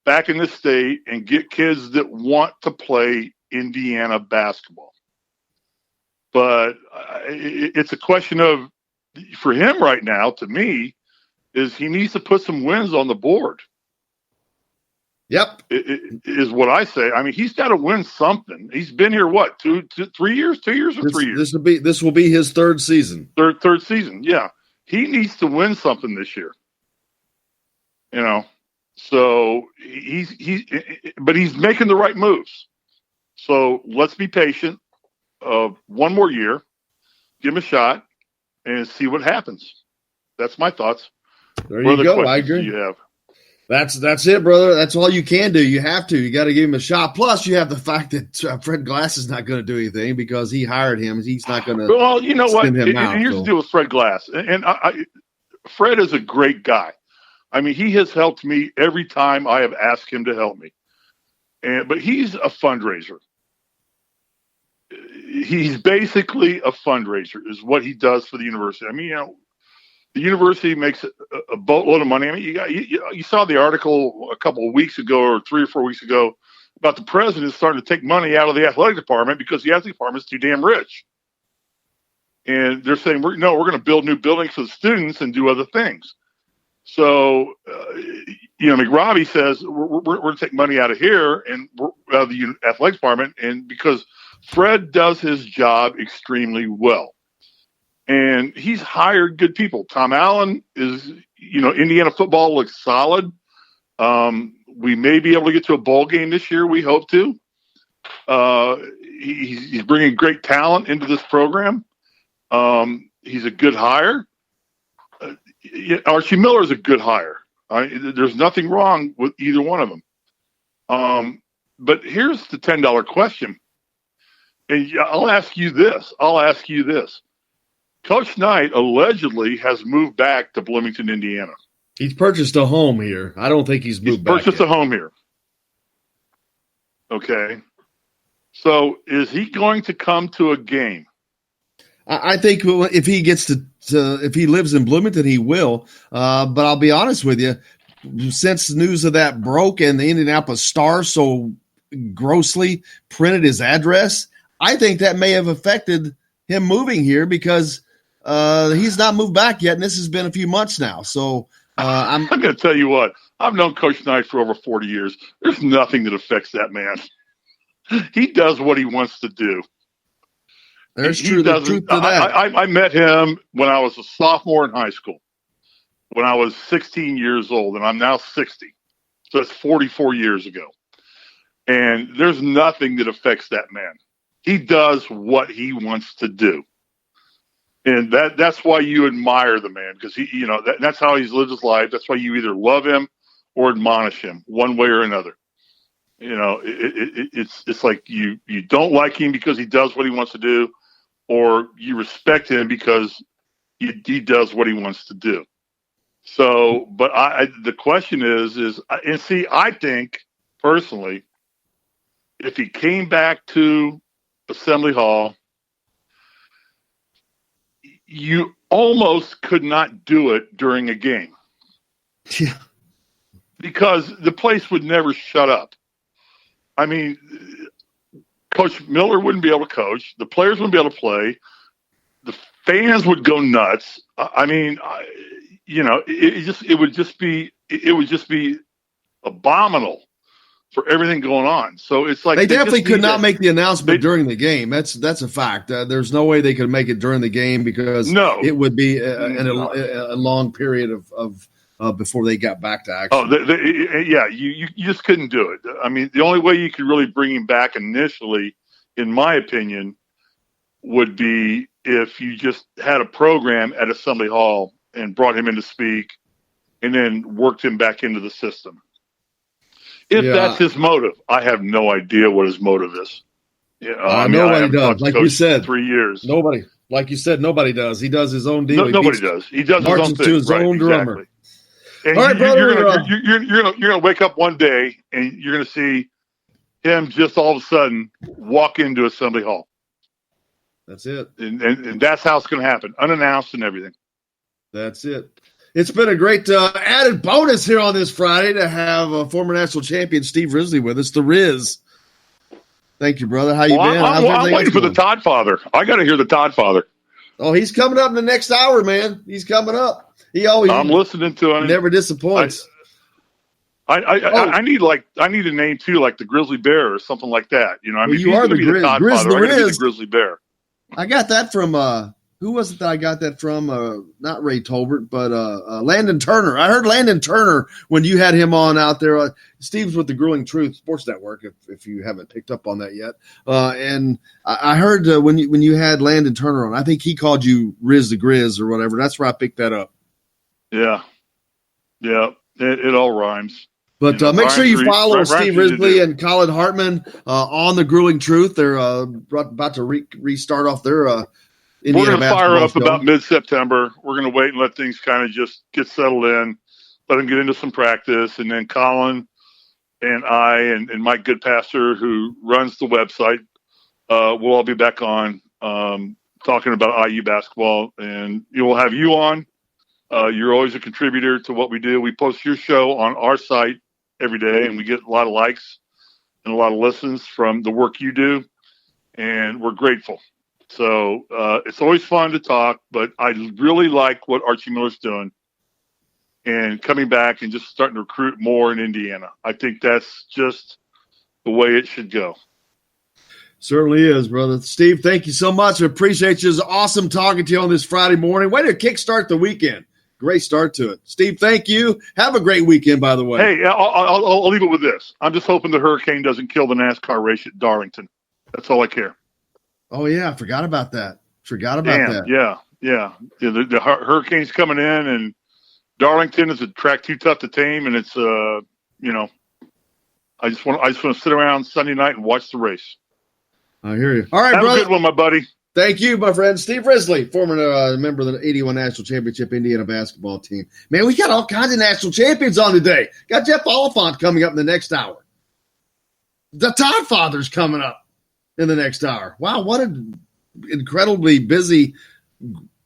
back in the state and get kids that want to play Indiana basketball. But it's a question of, for him right now, to me, is he needs to put some wins on the board. Yep. Is what I say. I mean, he's got to win something. He's been here, what, 3 years? 2 years or 3 years? This will be his third season. Third season, yeah. He needs to win something this year. So but he's making the right moves. So let's be patient. One more year, give him a shot, and see what happens. That's my thoughts. There you go. I agree. You have? That's it, brother. That's all you can do. You have to. You got to give him a shot. Plus, you have the fact that Fred Glass is not going to do anything because he hired him. He's not going to. Well, you know what? Here's the deal with Fred Glass, and Fred is a great guy. I mean, he has helped me every time I have asked him to help me. But he's a fundraiser. He's basically a fundraiser is what he does for the university. I mean, the university makes a boatload of money. I mean, you saw the article a couple of weeks ago or 3 or 4 weeks ago about the president starting to take money out of the athletic department because the athletic department is too damn rich. And they're saying, we're going to build new buildings for the students and do other things. So, McRobbie says we're going to take money out of here and out of the athletic department, and because Fred does his job extremely well, and he's hired good people. Tom Allen is, Indiana football looks solid. We may be able to get to a bowl game this year. We hope to. He's bringing great talent into this program. He's a good hire. Archie Miller is a good hire. There's nothing wrong with either one of them. But here's the $10 question. And I'll ask you this. Coach Knight allegedly has moved back to Bloomington, Indiana. He's purchased a home here. I don't think he's moved back. He's purchased a home here. Okay. So is he going to come to a game? I think if he gets if he lives in Bloomington, he will. But I'll be honest with you, since news of that broke and the Indianapolis Star so grossly printed his address, I think that may have affected him moving here because he's not moved back yet, and this has been a few months now. So I'm going to tell you what. I've known Coach Knight for over 40 years. There's nothing that affects that man. He does what he wants to do. There's truth to that. I met him when I was a sophomore in high school, when I was 16 years old, and I'm now 60. So that's 44 years ago. And there's nothing that affects that man. He does what he wants to do. And that's why you admire the man, because that's how he's lived his life. That's why you either love him or admonish him one way or another. It's like you don't like him because he does what he wants to do, or you respect him because he does what he wants to do. So, but the question is, I think personally, if he came back to Assembly Hall, you almost could not do it during a game. Yeah. because the place would never shut up. I mean, Coach Miller wouldn't be able to coach. The players wouldn't be able to play. The fans would go nuts. I mean, it would just be abominable for everything going on. So it's like they definitely could not make the announcement during the game. That's a fact. There's no way they could make it during the game because it would be a long period of before they got back to action. You just couldn't do it. I mean, the only way you could really bring him back initially, in my opinion, would be if you just had a program at Assembly Hall and brought him in to speak and then worked him back into the system. If that's his motive, I have no idea what his motive is. Nobody does. Like you said, 3 years. Nobody. Like you said, nobody does. He does his own deal. Nobody does. He does his own thing. To his own drummer. Exactly. And all right, brother, you're gonna wake up one day and you're gonna see him just all of a sudden walk into Assembly Hall. That's it. And that's how it's gonna happen, unannounced and everything. That's it. It's been a great added bonus here on this Friday to have former national champion Steve Risley with us, the Riz. Thank you, brother. How you been? I'm waiting for the Toddfather. I got to hear the Toddfather. Oh, he's coming up in the next hour, man. He's coming up. I'm listening to him. Never disappoints. I need a name too, like the Grizzly Bear or something like that. You know, I mean, you are the the Grizzly Bear. I got that from who was it that I got that from? Not Ray Tolbert, but Landon Turner. I heard Landon Turner when you had him on out there. Steve's with the Grueling Truth Sports Network, if you haven't picked up on that yet. And I heard when you had Landon Turner on, I think he called you Riz the Grizz or whatever. That's where I picked that up. Yeah. It all rhymes. But make sure you follow Steve Risley and Colin Hartman on the Grueling Truth. They're about to restart off their Indiana. We're going to fire up about mid-September. We're going to wait and let things kind of just get settled in, let them get into some practice, and then Colin and I and Mike Goodpastor, who runs the website, we'll all be back on talking about IU basketball, and we'll have you on. You're always a contributor to what we do. We post your show on our site every day, and we get a lot of likes and a lot of listens from the work you do, and we're grateful. So it's always fun to talk, but I really like what Archie Miller's doing and coming back and just starting to recruit more in Indiana. I think that's just the way it should go. Certainly is, brother. Steve, thank you so much. I appreciate you. It's awesome talking to you on this Friday morning. Way to kickstart the weekend. Great start to it. Steve, thank you. Have a great weekend, by the way. Hey, I'll leave it with this. I'm just hoping the hurricane doesn't kill the NASCAR race at Darlington. That's all I care. Oh, yeah. I forgot about that. that. Yeah. The hurricane's coming in, and Darlington is a track too tough to tame, and it's, I just want to sit around Sunday night and watch the race. I hear you. All right, Have brother. a good one, my buddy. Thank you, my friend. Steve Risley, former member of the 81 National Championship Indiana basketball team. Man, we got all kinds of national champions on today. Got Jeff Oliphant coming up in the next hour. The Toddfather's coming up in the next hour. Wow, what an incredibly busy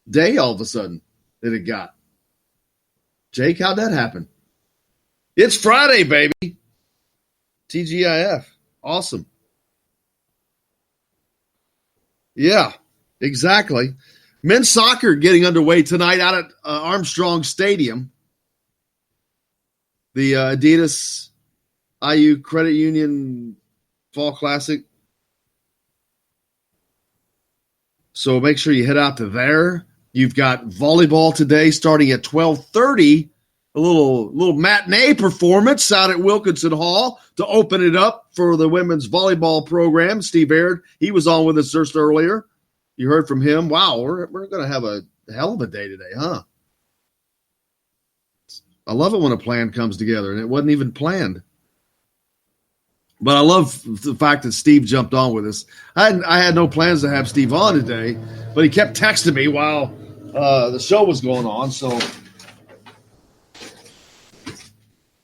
day all of a sudden that it got. Jake, how'd that happen? It's Friday, baby. TGIF. Awesome. Yeah, exactly. Men's soccer getting underway tonight out at Armstrong Stadium. The Adidas IU Credit Union Fall Classic. So make sure you head out to there. You've got volleyball today starting at 12:30. A little matinee performance out at Wilkinson Hall to open it up for the women's volleyball program. Steve Aird, he was on with us just earlier. You heard from him. Wow, we're going to have a hell of a day today, huh? I love it when a plan comes together, and it wasn't even planned. But I love the fact that Steve jumped on with us. I had no plans to have Steve on today, but he kept texting me while the show was going on, so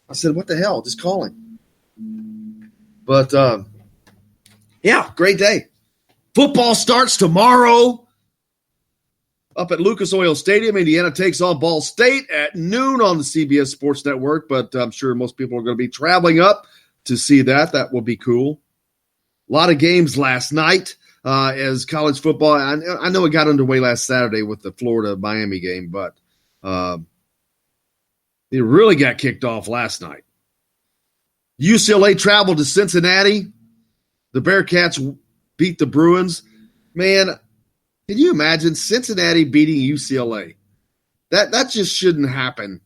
I said, what the hell? Just calling. But, yeah, great day. Football starts tomorrow. up at Lucas Oil Stadium. Indiana takes on Ball State at noon on the CBS Sports Network, but I'm sure most people are going to be traveling up to see that. That will be cool. A lot of games last night as college football. I know it got underway last Saturday with the Florida-Miami game, but it really got kicked off last night. UCLA traveled to Cincinnati. The Bearcats beat the Bruins. Man, can you imagine Cincinnati beating UCLA? That just shouldn't happen.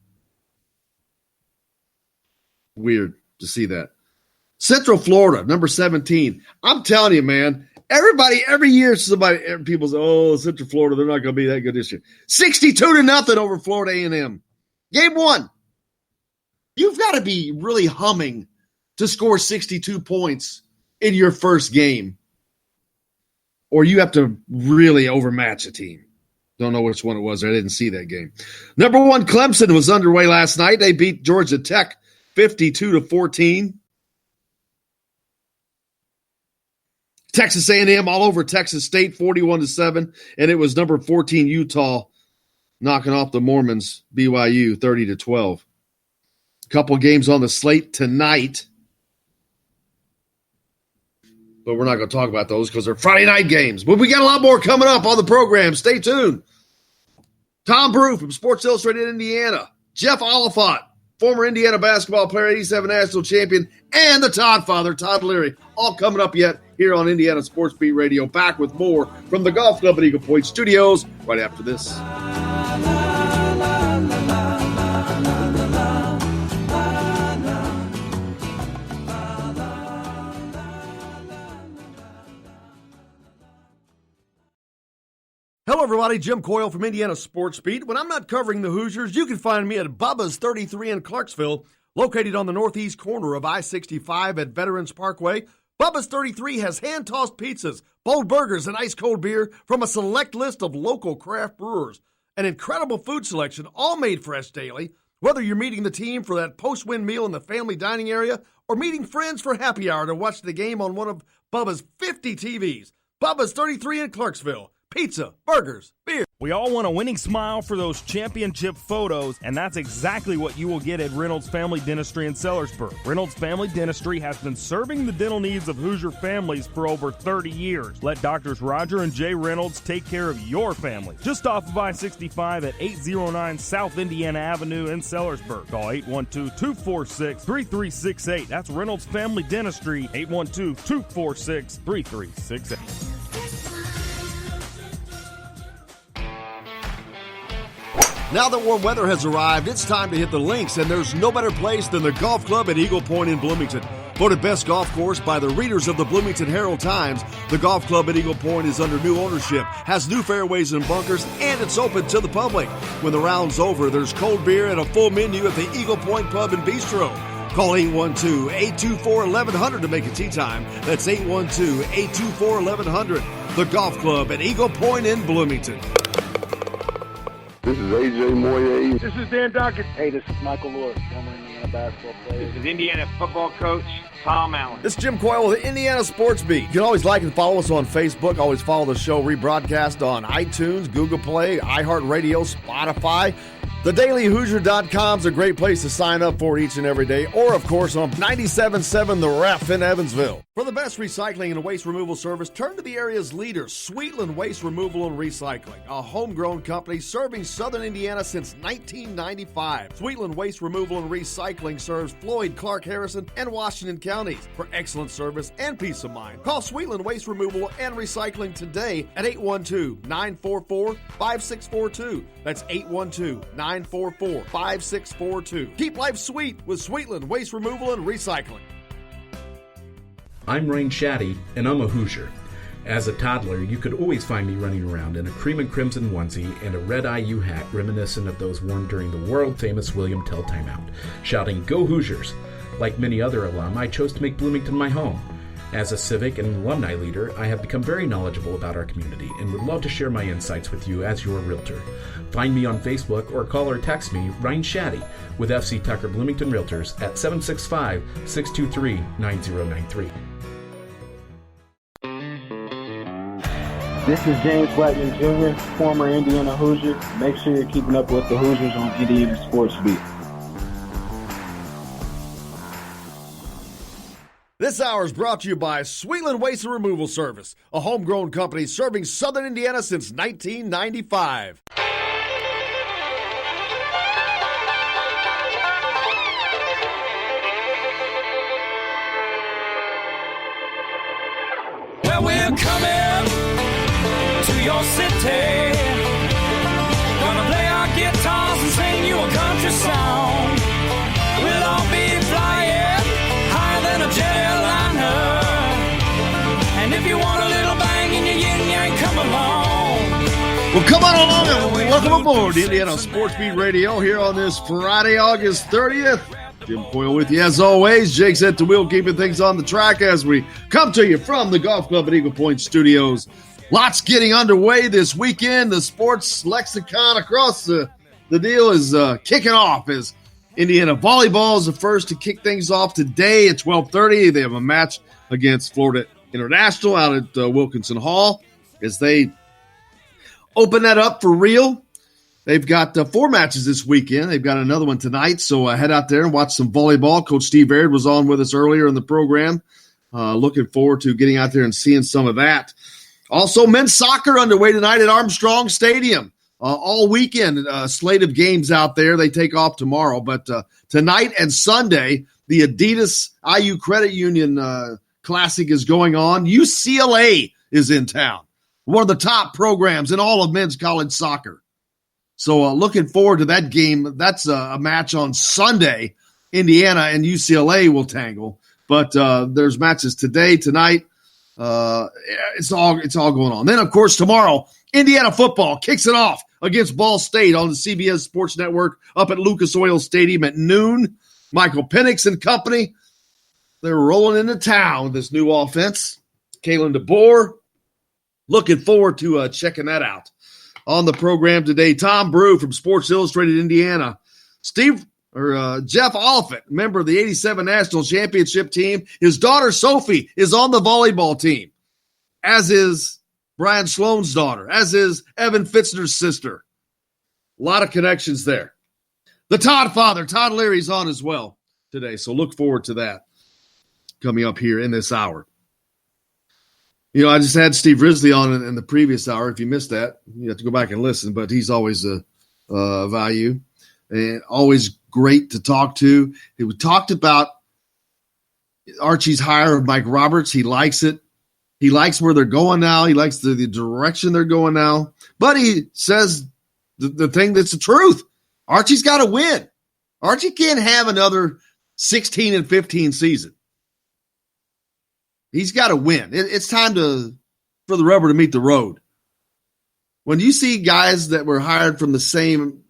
Weird to see that. Central Florida, number 17. I'm telling you, man, every year people say, oh, Central Florida, they're not going to be that good this year. 62-0 over Florida A&M. Game 1. You've got to be really humming to score 62 points in your first game, or you have to really overmatch a team. Don't know which one it was. I didn't see that game. Number 1, Clemson was underway last night. They beat Georgia Tech 52-14. Texas A&M all over Texas State 41-7, and it was number 14 Utah knocking off the Mormons BYU 30-12. A couple games on the slate tonight, but we're not going to talk about those because they're Friday night games. But we got a lot more coming up on the program. Stay tuned. Tom Brew from Sports Illustrated Indiana, Jeff Oliphant, former Indiana basketball player, 87 national champion, and the Toddfather, Todd Leary, all coming up yet here on Indiana Sports Beat Radio. Back with more from the Golf Club at Eagle Point Studios right after this. Hello, everybody. Jim Coyle from Indiana Sports Beat. When I'm not covering the Hoosiers, you can find me at Bubba's 33 in Clarksville, located on the northeast corner of I-65 at Veterans Parkway. Bubba's 33 has hand-tossed pizzas, bold burgers, and ice-cold beer from a select list of local craft brewers. An incredible food selection, all made fresh daily. Whether you're meeting the team for that post-win meal in the family dining area or meeting friends for happy hour to watch the game on one of Bubba's 50 TVs. Bubba's 33 in Clarksville. Pizza, burgers, beer. We all want a winning smile for those championship photos, and that's exactly what you will get at Reynolds Family Dentistry in Sellersburg. Reynolds Family Dentistry has been serving the dental needs of Hoosier families for over 30 years. Let Doctors Roger and Jay Reynolds take care of your family. Just off of I-65 at 809 South Indiana Avenue in Sellersburg. Call 812-246-3368. That's Reynolds Family Dentistry, 812-246-3368. Now that warm weather has arrived, it's time to hit the links, and there's no better place than the Golf Club at Eagle Point in Bloomington. Voted best golf course by the readers of the Bloomington Herald-Times, the Golf Club at Eagle Point is under new ownership, has new fairways and bunkers, and it's open to the public. When the round's over, there's cold beer and a full menu at the Eagle Point Pub and Bistro. Call 812-824-1100 to make a tee time. That's 812-824-1100. The Golf Club at Eagle Point in Bloomington. This is AJ Moye. This is Dan Dockett. Hey, this is Michael Lord, former Indiana basketball player. This is Indiana football coach Tom Allen. This is Jim Coyle with the Indiana Sports Beat. You can always like and follow us on Facebook. Always follow the show rebroadcast on iTunes, Google Play, iHeartRadio, Spotify. TheDailyHoosier.com is a great place to sign up for each and every day, or, of course, on 97.7 The Ref in Evansville. For the best recycling and waste removal service, turn to the area's leader, Sweetland Waste Removal and Recycling, a homegrown company serving southern Indiana since 1995. Sweetland Waste Removal and Recycling serves Floyd, Clark, Harrison, and Washington counties. For excellent service and peace of mind, call Sweetland Waste Removal and Recycling today at 812-944-5642. That's 812-944-5642. Keep life sweet with Sweetland Waste Removal and Recycling. I'm Rain Shaddy, and I'm a Hoosier. As a toddler, you could always find me running around in a cream and crimson onesie and a red IU hat reminiscent of those worn during the world-famous William Tell timeout, shouting, "Go Hoosiers!" Like many other alum, I chose to make Bloomington my home. As a civic and alumni leader, I have become very knowledgeable about our community and would love to share my insights with you as your realtor. Find me on Facebook or call or text me, Ryan Shaddy, with FC Tucker Bloomington Realtors at 765-623-9093. This is James Blackman Jr., former Indiana Hoosier. Make sure you're keeping up with the Hoosiers on Indiana Sports Beat. This hour is brought to you by Sweetland Waste and Removal Service, a homegrown company serving southern Indiana since 1995. Well, we're coming to your city. Gonna play our guitars and sing you a country song. We'll all be flying higher than a jetliner. And if you want a little bang in your yin yang, come along. Well, come on along and welcome aboard Indiana Sports Beat Radio here on this Friday, August 30th. Jim Coyle with you as always. Jake's at the wheel keeping things on the track as we come to you from the Golf Club at Eagle Point Studios. Lots getting underway this weekend. The sports lexicon across the deal is kicking off as Indiana volleyball is the first to kick things off today at 12:30. They have a match against Florida International out at Wilkinson Hall as they open that up for real. They've got 4 matches this weekend. They've got another one tonight, so head out there and watch some volleyball. Coach Steve Aird was on with us earlier in the program. Looking forward to getting out there and seeing some of that. Also, men's soccer underway tonight at Armstrong Stadium. All weekend, slate of games out there. They take off tomorrow, but tonight and Sunday, the Adidas IU Credit Union Classic is going on. UCLA is in town, one of the top programs in all of men's college soccer. So looking forward to that game. That's a match on Sunday. Indiana and UCLA will tangle, but there's matches today, tonight. It's all going on. Then, of course, tomorrow, Indiana football kicks it off against Ball State on the CBS Sports Network up at Lucas Oil Stadium at noon. Michael Penix and company, they're rolling into town with this new offense. Kalen DeBoer, looking forward to checking that out. On the program today, Tom Brew from Sports Illustrated Indiana. Jeff Oliphant, member of the 87 National Championship team. His daughter, Sophie, is on the volleyball team, as is Brian Sloan's daughter, as is Evan Fitzner's sister. A lot of connections there. The Toddfather, Todd Leary's on as well today, so look forward to that coming up here in this hour. You know, I just had Steve Risley on in the previous hour. If you missed that, you have to go back and listen, but he's always a value and always great to talk to. We talked about Archie's hire of Mike Roberts. He likes it. He likes where they're going now. He likes the direction they're going now. But he says the thing that's the truth. Archie's got to win. Archie can't have another 16-15 season. He's got to win. It's time for the rubber to meet the road. When you see guys that were hired from the same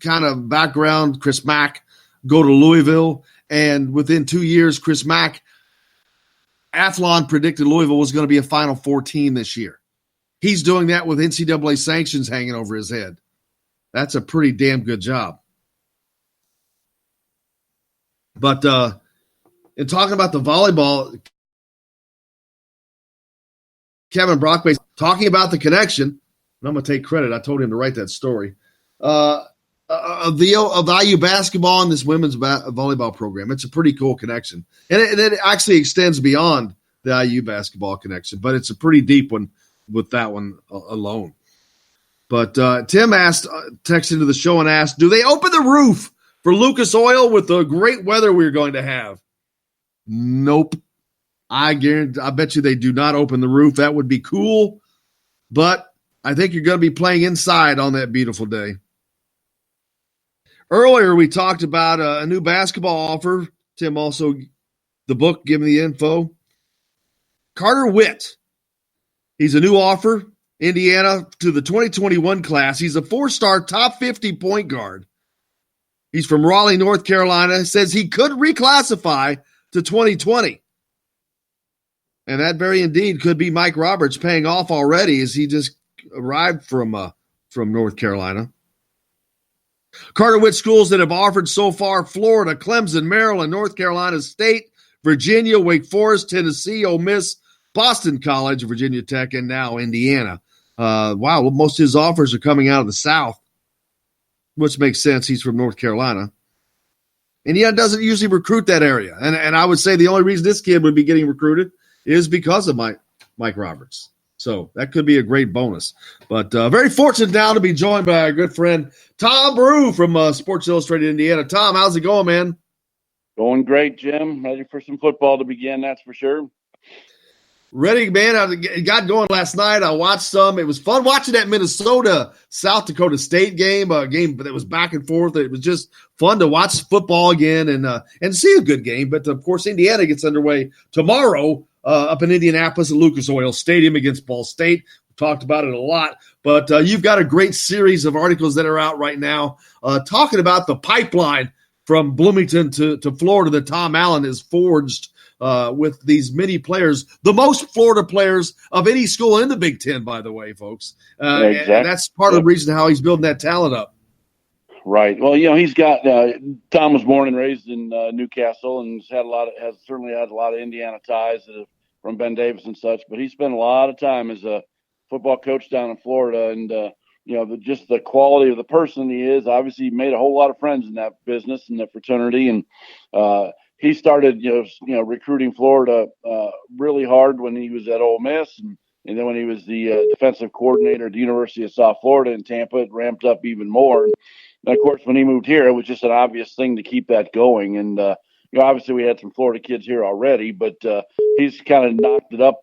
kind of background, Chris Mack, go to Louisville, and within 2 years, Chris Mack, Athlon predicted Louisville was going to be a Final Four team this year. He's doing that with NCAA sanctions hanging over his head. That's a pretty damn good job. But in talking about the volleyball, Kevin Brockway talking about the connection, and I'm going to take credit. I told him to write that story. Of IU basketball and this women's volleyball program. It's a pretty cool connection. And it actually extends beyond the IU basketball connection, but it's a pretty deep one with that one alone. But Tim texted into the show and asked, do they open the roof for Lucas Oil with the great weather we're going to have? Nope. I bet you they do not open the roof. That would be cool, but I think you're going to be playing inside on that beautiful day. Earlier, we talked about a new basketball offer. Tim also, the book, giving the info. Carter Witt. He's a new offer, Indiana, to the 2021 class. He's a 4-star top 50 point guard. He's from Raleigh, North Carolina. Says he could reclassify to 2020. And that very indeed could be Mike Roberts paying off already as he just arrived from North Carolina. Carter Witt schools that have offered so far: Florida, Clemson, Maryland, North Carolina State, Virginia, Wake Forest, Tennessee, Ole Miss, Boston College, Virginia Tech, and now Indiana. Wow, most of his offers are coming out of the South, which makes sense. He's from North Carolina. Indiana doesn't usually recruit that area. And I would say the only reason this kid would be getting recruited is because of Mike Roberts. So that could be a great bonus. But very fortunate now to be joined by our good friend Tom Brew from Sports Illustrated Indiana. Tom, how's it going, man? Going great, Jim. Ready for some football to begin, that's for sure. Ready, man. I got going last night. I watched some. It was fun watching that Minnesota-South Dakota State game, a game that was back and forth. It was just fun to watch football again and see a good game. But, of course, Indiana gets underway tomorrow up in Indianapolis at Lucas Oil Stadium against Ball State. We talked about it a lot. But you've got a great series of articles that are out right now talking about the pipeline from Bloomington to Florida that Tom Allen has forged with these many players, the most Florida players of any school in the Big Ten, by the way, folks. Exactly. And that's part of the reason how he's building that talent up. Right. Well, he's got Tom was born and raised in Newcastle and has certainly had a lot of Indiana ties from Ben Davis and such. But he spent a lot of time as a football coach down in Florida, and just the quality of the person he is. Obviously, he made a whole lot of friends in that business and that fraternity, and he started, recruiting Florida really hard when he was at Ole Miss, and then when he was the defensive coordinator at the University of South Florida in Tampa, it ramped up even more. And of course, when he moved here, it was just an obvious thing to keep that going. And obviously, we had some Florida kids here already, but he's kind of knocked it up,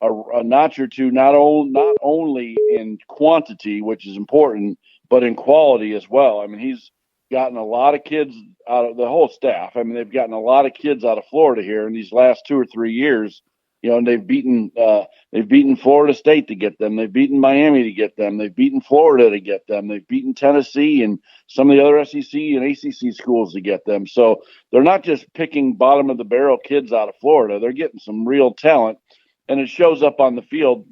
a notch or two, not only in quantity, which is important, but in quality as well. I mean, he's gotten a lot of kids out of the whole staff. I mean, they've gotten a lot of kids out of Florida here in these last 2 or 3 years. And they've beaten Florida State to get them. They've beaten Miami to get them. They've beaten Florida to get them. They've beaten Tennessee and some of the other SEC and ACC schools to get them. So they're not just picking bottom of the barrel kids out of Florida. They're getting some real talent, and it shows up on the field,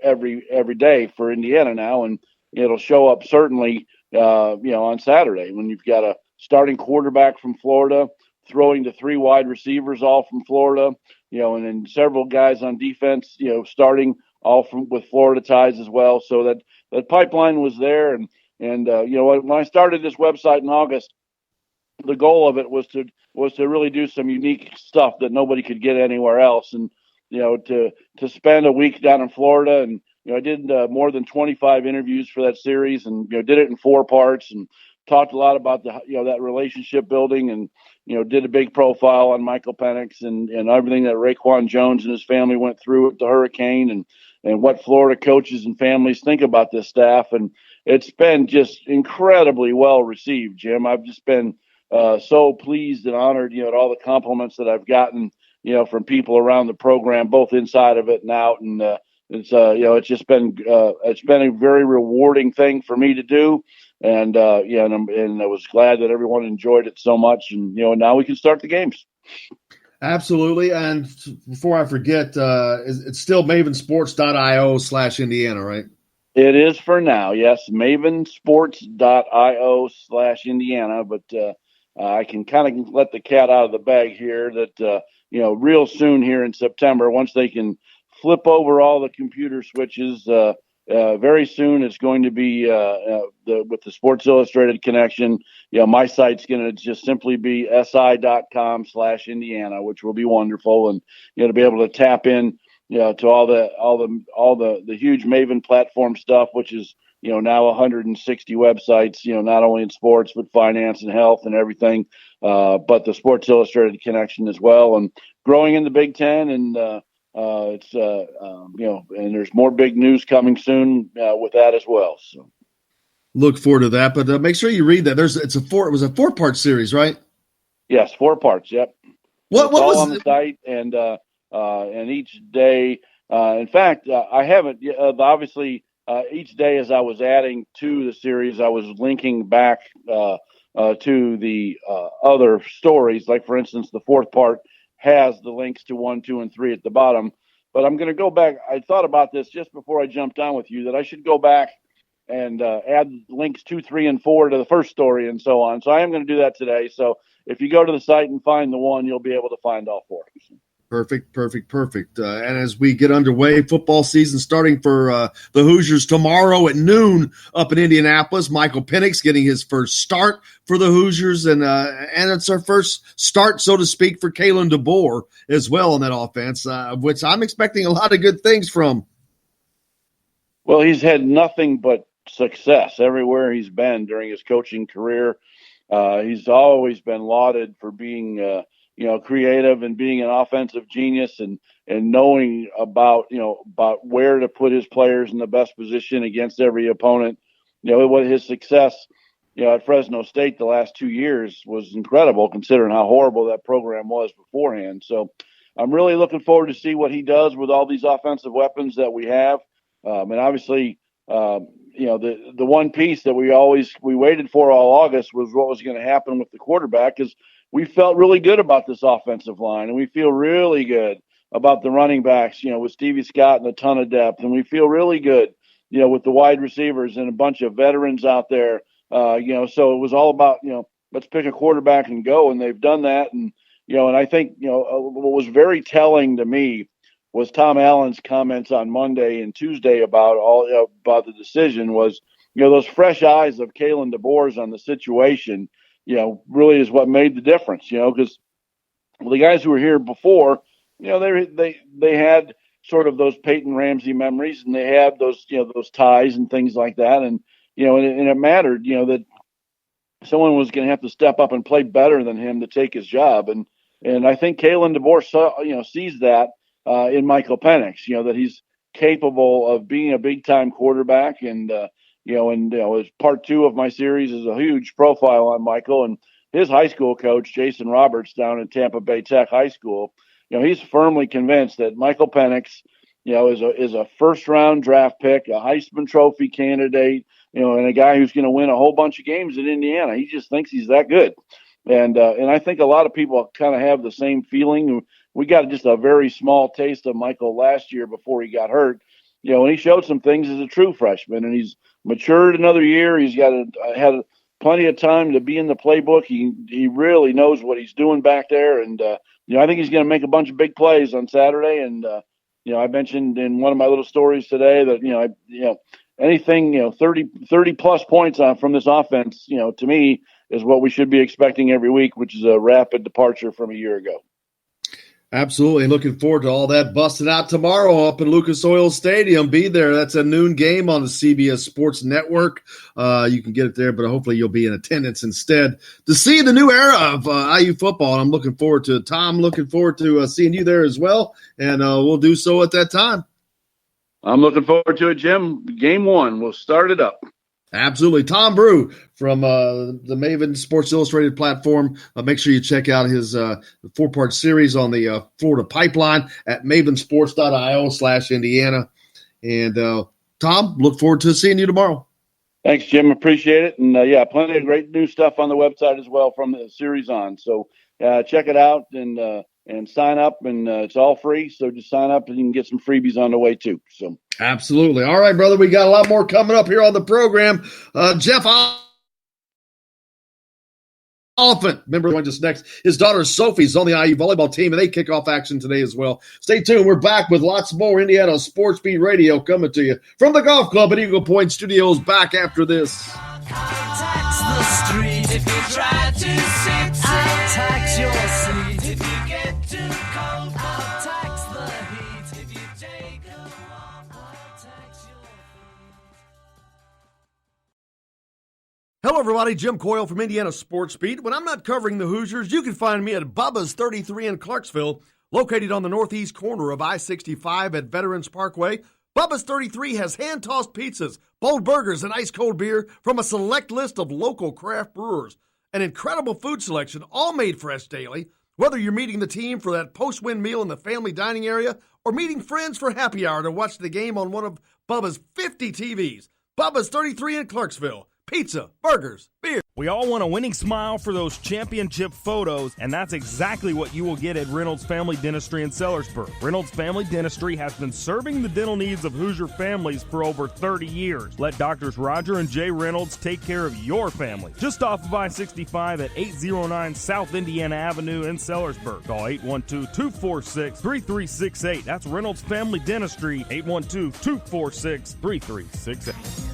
every day for Indiana now, and it'll show up certainly, on Saturday when you've got a starting quarterback from Florida, throwing to 3 wide receivers, all from Florida, and then several guys on defense, starting all with Florida ties as well. So that pipeline was there. And when I started this website in August, the goal of it was to really do some unique stuff that nobody could get anywhere else. And, to spend a week down in Florida, and, I did more than 25 interviews for that series, and, did it in 4 parts, and talked a lot about that relationship building, and, did a big profile on Michael Penix and everything that Raekwon Jones and his family went through with the hurricane, and what Florida coaches and families think about this staff. And it's been just incredibly well received, Jim. I've just been so pleased and honored, at all the compliments that I've gotten, from people around the program, both inside of it and out. And it's just been it's been a very rewarding thing for me to do. And and I was glad that everyone enjoyed it so much. And now we can start the games. Absolutely. And before I forget, it's still mavensports.io/Indiana, right? It is for now, yes. mavensports.io/Indiana. But I can kind of let the cat out of the bag here that real soon here in September, once they can flip over all the computer switches. Very soon, it's going to be with the Sports Illustrated connection. My site's going to just simply be si.com/Indiana, which will be wonderful, and to be able to tap in, to all the huge Maven platform stuff, which is now 160 websites. Not only in sports but finance and health and everything, but the Sports Illustrated connection as well, and growing in the Big Ten and. And there's more big news coming soon with that as well. So look forward to that, but make sure you read that. It was a 4-part series, right? Yes, 4 parts. Yep. What was on the site and each day? In fact, I haven't obviously each day as I was adding to the series, I was linking back to the other stories. Like for instance, the 4th part has the links to 1, 2, and 3 at the bottom. But I'm going to go back. I thought about this just before I jumped on with you, that I should go back and add links 2, 3, and 4 to the first story and so on. So I am going to do that today. So if you go to the site and find the one, you'll be able to find all 4. Perfect. And as we get underway, football season starting for the Hoosiers tomorrow at noon up in Indianapolis. Michael Penix getting his first start for the Hoosiers, and it's our first start, so to speak, for Kalen DeBoer as well on that offense, which I'm expecting a lot of good things from. Well, he's had nothing but success everywhere he's been during his coaching career. He's always been lauded for being creative and being an offensive genius and knowing about where to put his players in the best position against every opponent. What his success, at Fresno State the last 2 years was incredible considering how horrible that program was beforehand. So I'm really looking forward to see what he does with all these offensive weapons that we have. And obviously, the one piece that we waited for all August was what was going to happen with the quarterback, because we felt really good about this offensive line, and we feel really good about the running backs, with Stevie Scott and a ton of depth. And we feel really good, with the wide receivers and a bunch of veterans out there. So it was all about, let's pick a quarterback and go. And they've done that. And, and I think, what was very telling to me was Tom Allen's comments on Monday and Tuesday about the decision was, those fresh eyes of Kalen DeBoer's on the situation, really is what made the difference, because the guys who were here before, they had sort of those Peyton Ramsey memories, and they had those, those ties and things like that. And, and it mattered, that someone was going to have to step up and play better than him to take his job. And I think Kalen DeBoer sees that in Michael Penix, that he's capable of being a big time quarterback. And, as part 2 of my series is a huge profile on Michael, and his high school coach, Jason Roberts, down at Tampa Bay Tech High School, he's firmly convinced that Michael Penix, is a first round draft pick, a Heisman Trophy candidate, and a guy who's going to win a whole bunch of games in Indiana. He just thinks he's that good. And I think a lot of people kind of have the same feeling. We got just a very small taste of Michael last year before he got hurt, and he showed some things as a true freshman, and he's matured another year. He's had plenty of time to be in the playbook. He really knows what he's doing back there. And, I think he's going to make a bunch of big plays on Saturday. And, I mentioned in one of my little stories today that, anything, 30 plus points from this offense, to me is what we should be expecting every week, which is a rapid departure from a year ago. Absolutely. Looking forward to all that busting out tomorrow up in Lucas Oil Stadium. Be there. That's a noon game on the CBS Sports Network. You can get it there, but hopefully you'll be in attendance instead to see the new era of IU football. And I'm looking forward to it. Tom, looking forward to seeing you there as well. And we'll do so at that time. I'm looking forward to it, Jim. Game 1. We'll start it up. Absolutely. Tom Brew from the Maven Sports Illustrated platform. Make sure you check out his 4-part series on the Florida Pipeline at mavensports.io/Indiana. And Tom, look forward to seeing you tomorrow. Thanks, Jim. Appreciate it. And plenty of great new stuff on the website as well from the series on. So check it out and sign up, and it's all free. So just sign up and you can get some freebies on the way too. So absolutely. All right, brother. We got a lot more coming up here on the program. Jeff Oliphant, member, joins us next. His daughter Sophie's on the IU volleyball team, and they kick off action today as well. Stay tuned. We're back with lots more Indiana Sports Beat Radio coming to you from the Golf Club at Eagle Point Studios. Back after this. Tax the street if you try to sit. I'll tax your seat if you get too cold. I'll tax the heat if you take a walk. I'll tax your Hello, everybody. Jim Coyle from Indiana Sports Beat. When I'm not covering the Hoosiers, you can find me at Bubba's 33 in Clarksville, located on the northeast corner of I-65 at Veterans Parkway. Bubba's 33 has hand-tossed pizzas, bold burgers, and ice-cold beer from a select list of local craft brewers. An incredible food selection, all made fresh daily. Whether you're meeting the team for that post-win meal in the family dining area or meeting friends for happy hour to watch the game on one of Bubba's 50 TVs. Bubba's 33 in Clarksville. pizza, burgers, beer. We all want a winning smile for those championship photos, and that's exactly what you will get at Reynolds Family Dentistry in Sellersburg. Reynolds Family Dentistry has been serving the dental needs of Hoosier families for over 30 years. Let Doctors Roger and Jay Reynolds take care of your family. Just off of I-65 at 809 South Indiana Avenue in Sellersburg. Call 812-246-3368. That's Reynolds Family Dentistry, 812-246-3368.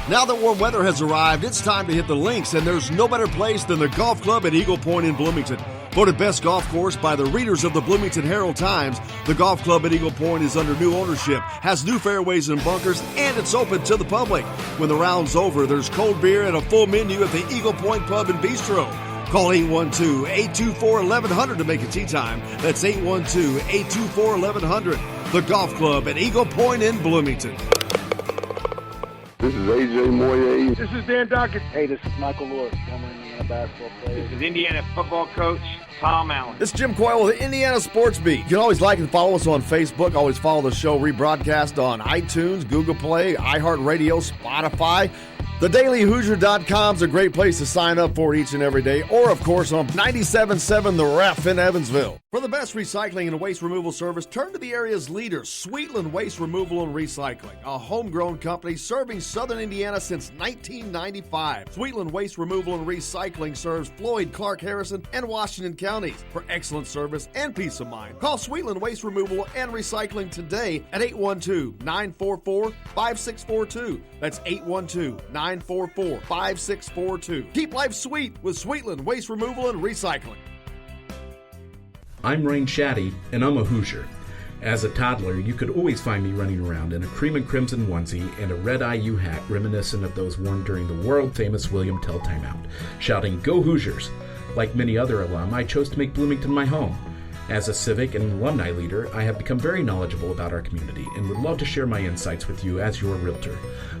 Now that warm weather has arrived, it's time to hit the links, and there's no better place than the golf club at Eagle Point in Bloomington. Voted best golf course by the readers of the Bloomington Herald-Times, the golf club at Eagle Point is under new ownership, has new fairways and bunkers, and it's open to the public. When the round's over, there's cold beer and a full menu at the Eagle Point Pub and Bistro. Call 812-824-1100 to make a tee time. That's 812-824-1100. The golf club at Eagle Point in Bloomington. This is AJ Moye. This is Dan Dawkins. Hey, this is Michael Lewis, former Indiana basketball player. This is Indiana football coach Tom Allen. This is Jim Coyle with the Indiana Sports Beat. You can always like and follow us on Facebook. Always follow the show rebroadcast on iTunes, Google Play, iHeartRadio, Spotify. TheDailyHoosier.com is a great place to sign up for each and every day, or, of course, on 97.7 The Ref in Evansville. For the best recycling and waste removal service, turn to the area's leader, Sweetland Waste Removal and Recycling, a homegrown company serving southern Indiana since 1995. Sweetland Waste Removal and Recycling serves Floyd, Clark, Harrison, and Washington counties. For excellent service and peace of mind, call Sweetland Waste Removal and Recycling today at 812-944-5642. That's 812-944-5642. Keep life sweet with Sweetland Waste Removal and Recycling. I'm Ryan Shaddy, and I'm a Hoosier. As a toddler, you could always find me running around in a cream and crimson onesie and a red IU hat reminiscent of those worn during the world-famous William Tell timeout, shouting, "Go Hoosiers!" Like many other alum, I chose to make Bloomington my home. As a civic and alumni leader, I have become very knowledgeable about our community and would love to share my insights with you as your realtor.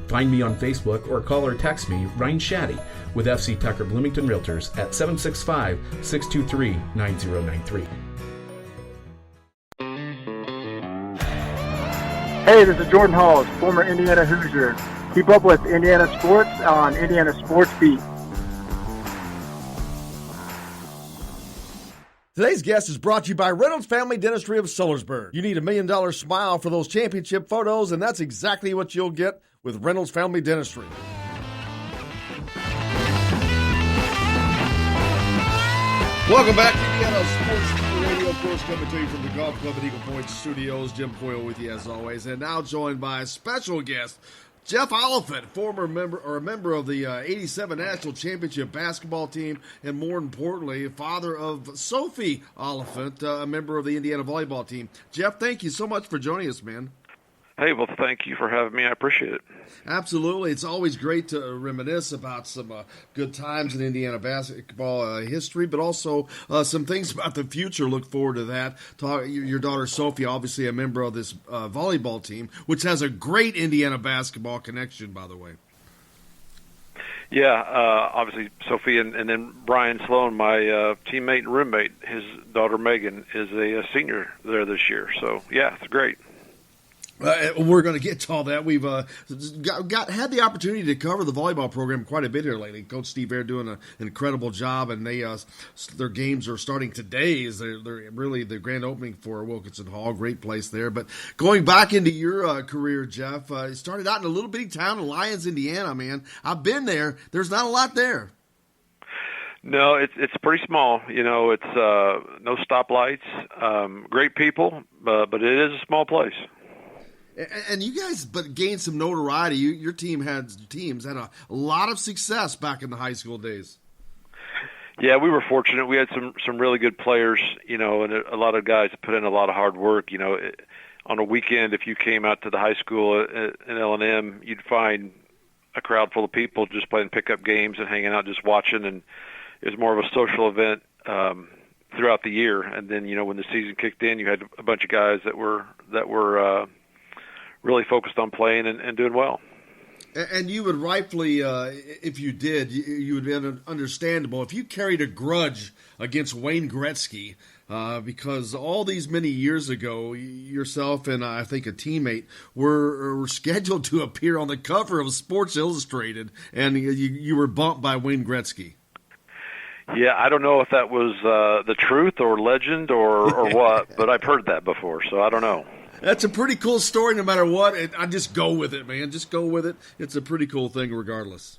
Find me on Facebook or call or text me, Ryan Shaddy, with FC Tucker Bloomington Realtors at 765-623-9093. Hey, this is Jordan Halls, former Indiana Hoosier. Keep up with Indiana sports on Indiana Sports Beat. Today's guest is brought to you by Reynolds Family Dentistry of Sellersburg. You need $1 million smile for those championship photos, and that's exactly what you'll get with Reynolds Family Dentistry. Welcome back to Indiana Sports Radio, of course, coming to you from the Golf Club at Eagle Point Studios. Jim Coyle with you as always, and now joined by a special guest, Jeff Oliphant, former member or a member of the 87 National Championship basketball team, and more importantly, father of Sophie Oliphant, a member of the Indiana volleyball team. Jeff, thank you so much for joining us, man. Hey, well, thank you for having me. I appreciate it. Absolutely. It's always great to reminisce about some good times in Indiana basketball history, but also some things about the future. Look forward to that. Your daughter, Sophie, obviously a member of this volleyball team, which has a great Indiana basketball connection, by the way. Yeah, obviously Sophie and then Brian Sloan, my teammate and roommate, his daughter Megan is a senior there this year. So, yeah, it's great. We're going to get to all that. We've had the opportunity to cover the volleyball program quite a bit here lately. Coach Steve Ayer doing an incredible job, and their games are starting today. They're really the grand opening for Wilkinson Hall. Great place there. But going back into your career, Jeff, you started out in a little bitty town in Lyons, Indiana. Man, I've been there. There's not a lot there. No, it's pretty small. You know, it's no stoplights, great people, but it is a small place. And you guys gained some notoriety. Your teams had a lot of success back in the high school days. Yeah, we were fortunate. We had some really good players, you know, and a lot of guys put in a lot of hard work. You know, on a weekend, if you came out to the high school in L&M, you'd find a crowd full of people just playing pickup games and hanging out, just watching. And it was more of a social event throughout the year. And then, you know, when the season kicked in, you had a bunch of guys that were really focused on playing and doing well. And you would rightfully, if you did, you would be understandable. If you carried a grudge against Wayne Gretzky, because all these many years ago, yourself and I think a teammate were scheduled to appear on the cover of Sports Illustrated, and you were bumped by Wayne Gretzky. Yeah, I don't know if that was the truth or legend or what, but I've heard that before, so I don't know. That's a pretty cool story no matter what. I just go with it, man. Just go with it. It's a pretty cool thing regardless.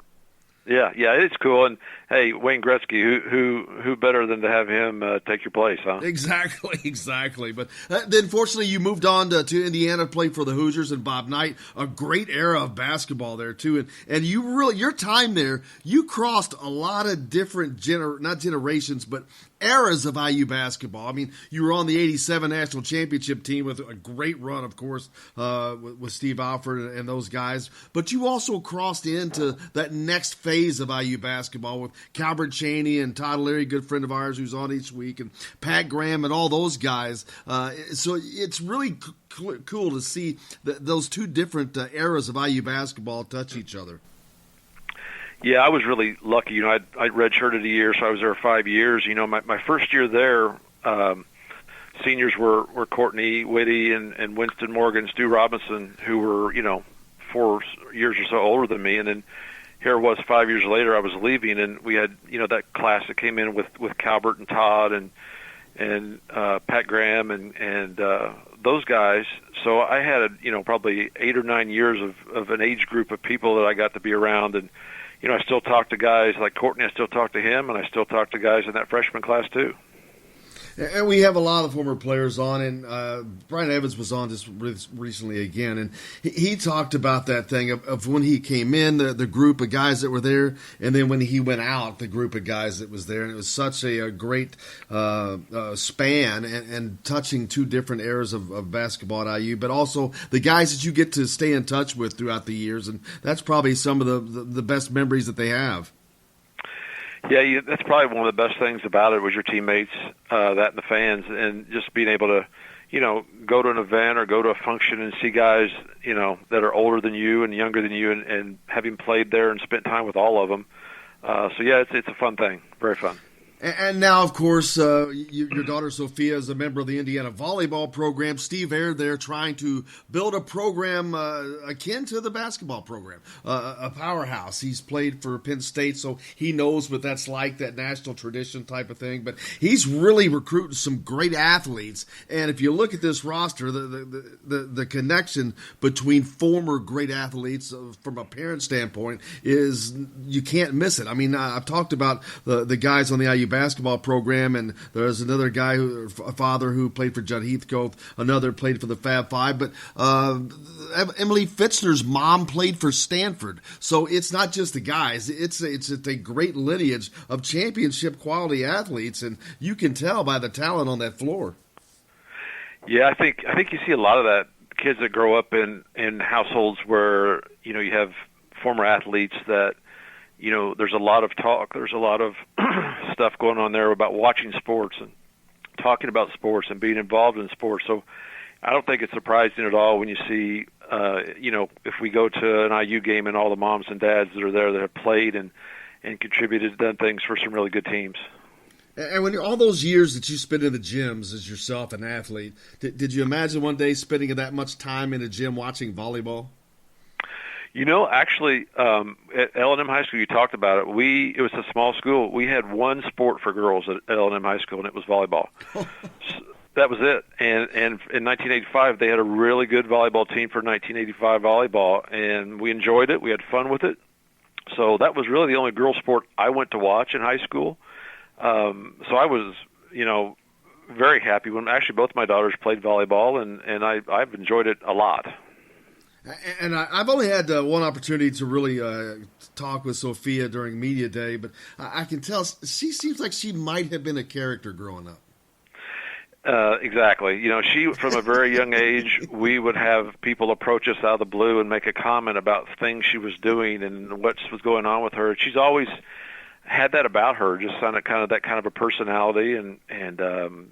Yeah, it's cool. And hey, Wayne Gretzky, who better than to have him take your place, huh? Exactly. But then, fortunately, you moved on to Indiana to play for the Hoosiers and Bob Knight. A great era of basketball there too. And you really, your time there, you crossed a lot of different not generations, but eras of IU basketball. I mean, you were on the '87 national championship team with a great run, of course, with Steve Alford and those guys. But you also crossed into that next phase of IU basketball with Calbert Chaney and Todd Leary, a good friend of ours who's on each week, and Pat Graham and all those guys. So it's really cool to see those two different eras of IU basketball touch each other. Yeah, I was really lucky. You know, I redshirted a year, so I was there 5 years. You know, my first year there, seniors were Courtney Whitty and Winston Morgan, Stu Robinson, who were, 4 years or so older than me. And then here it was 5 years later, I was leaving, and we had, that class that came in with Calbert and Todd and Pat Graham and those guys. So I had, probably 8 or 9 years of an age group of people that I got to be around. And I still talk to guys like Courtney. I still talk to him, and I still talk to guys in that freshman class too. And we have a lot of former players on, and Brian Evans was on just recently again, and he talked about that thing of when he came in, the group of guys that were there, and then when he went out, the group of guys that was there, and it was such a great span and touching two different eras of basketball at IU, but also the guys that you get to stay in touch with throughout the years, and that's probably some of the best memories that they have. Yeah, that's probably one of the best things about it was your teammates, that and the fans, and just being able to, go to an event or go to a function and see guys, that are older than you and younger than you, and having played there and spent time with all of them. So yeah, it's a fun thing, very fun. And now, of course, your daughter Sophia is a member of the Indiana volleyball program. Steve Aird there trying to build a program akin to the basketball program, a powerhouse. He's played for Penn State, so he knows what that's like, that national tradition type of thing. But he's really recruiting some great athletes. And if you look at this roster, the connection between former great athletes from a parent standpoint is you can't miss it. I mean, I've talked about the guys on the IU basketball program, and there's another guy a father who played for Judd Heathcote, another played for the Fab Five, but Emily Fitzner's mom played for Stanford. So it's not just the guys, it's a great lineage of championship quality athletes, and you can tell by the talent on that floor. Yeah, I think you see a lot of that, kids that grow up in households where you have former athletes that there's a lot of talk, there's a lot of stuff going on there about watching sports and talking about sports and being involved in sports. So I don't think it's surprising at all when you see, if we go to an IU game and all the moms and dads that are there that have played and contributed, done things for some really good teams. And when all those years that you spent in the gyms as yourself an athlete, did you imagine one day spending that much time in a gym watching volleyball? Actually, at L&M High School, you talked about it. It was a small school. We had one sport for girls at L&M High School, and it was volleyball. So that was it. And in 1985, they had a really good volleyball team for 1985 volleyball, and we enjoyed it. We had fun with it. So that was really the only girl sport I went to watch in high school. So I was, very happy when actually both my daughters played volleyball, and I've enjoyed it a lot. And I've only had one opportunity to really talk with Sophia during media day, but I can tell she seems like she might have been a character growing up. Exactly. She, from a very young age, we would have people approach us out of the blue and make a comment about things she was doing and what was going on with her. She's always had that about her, just kind of that kind of a personality, and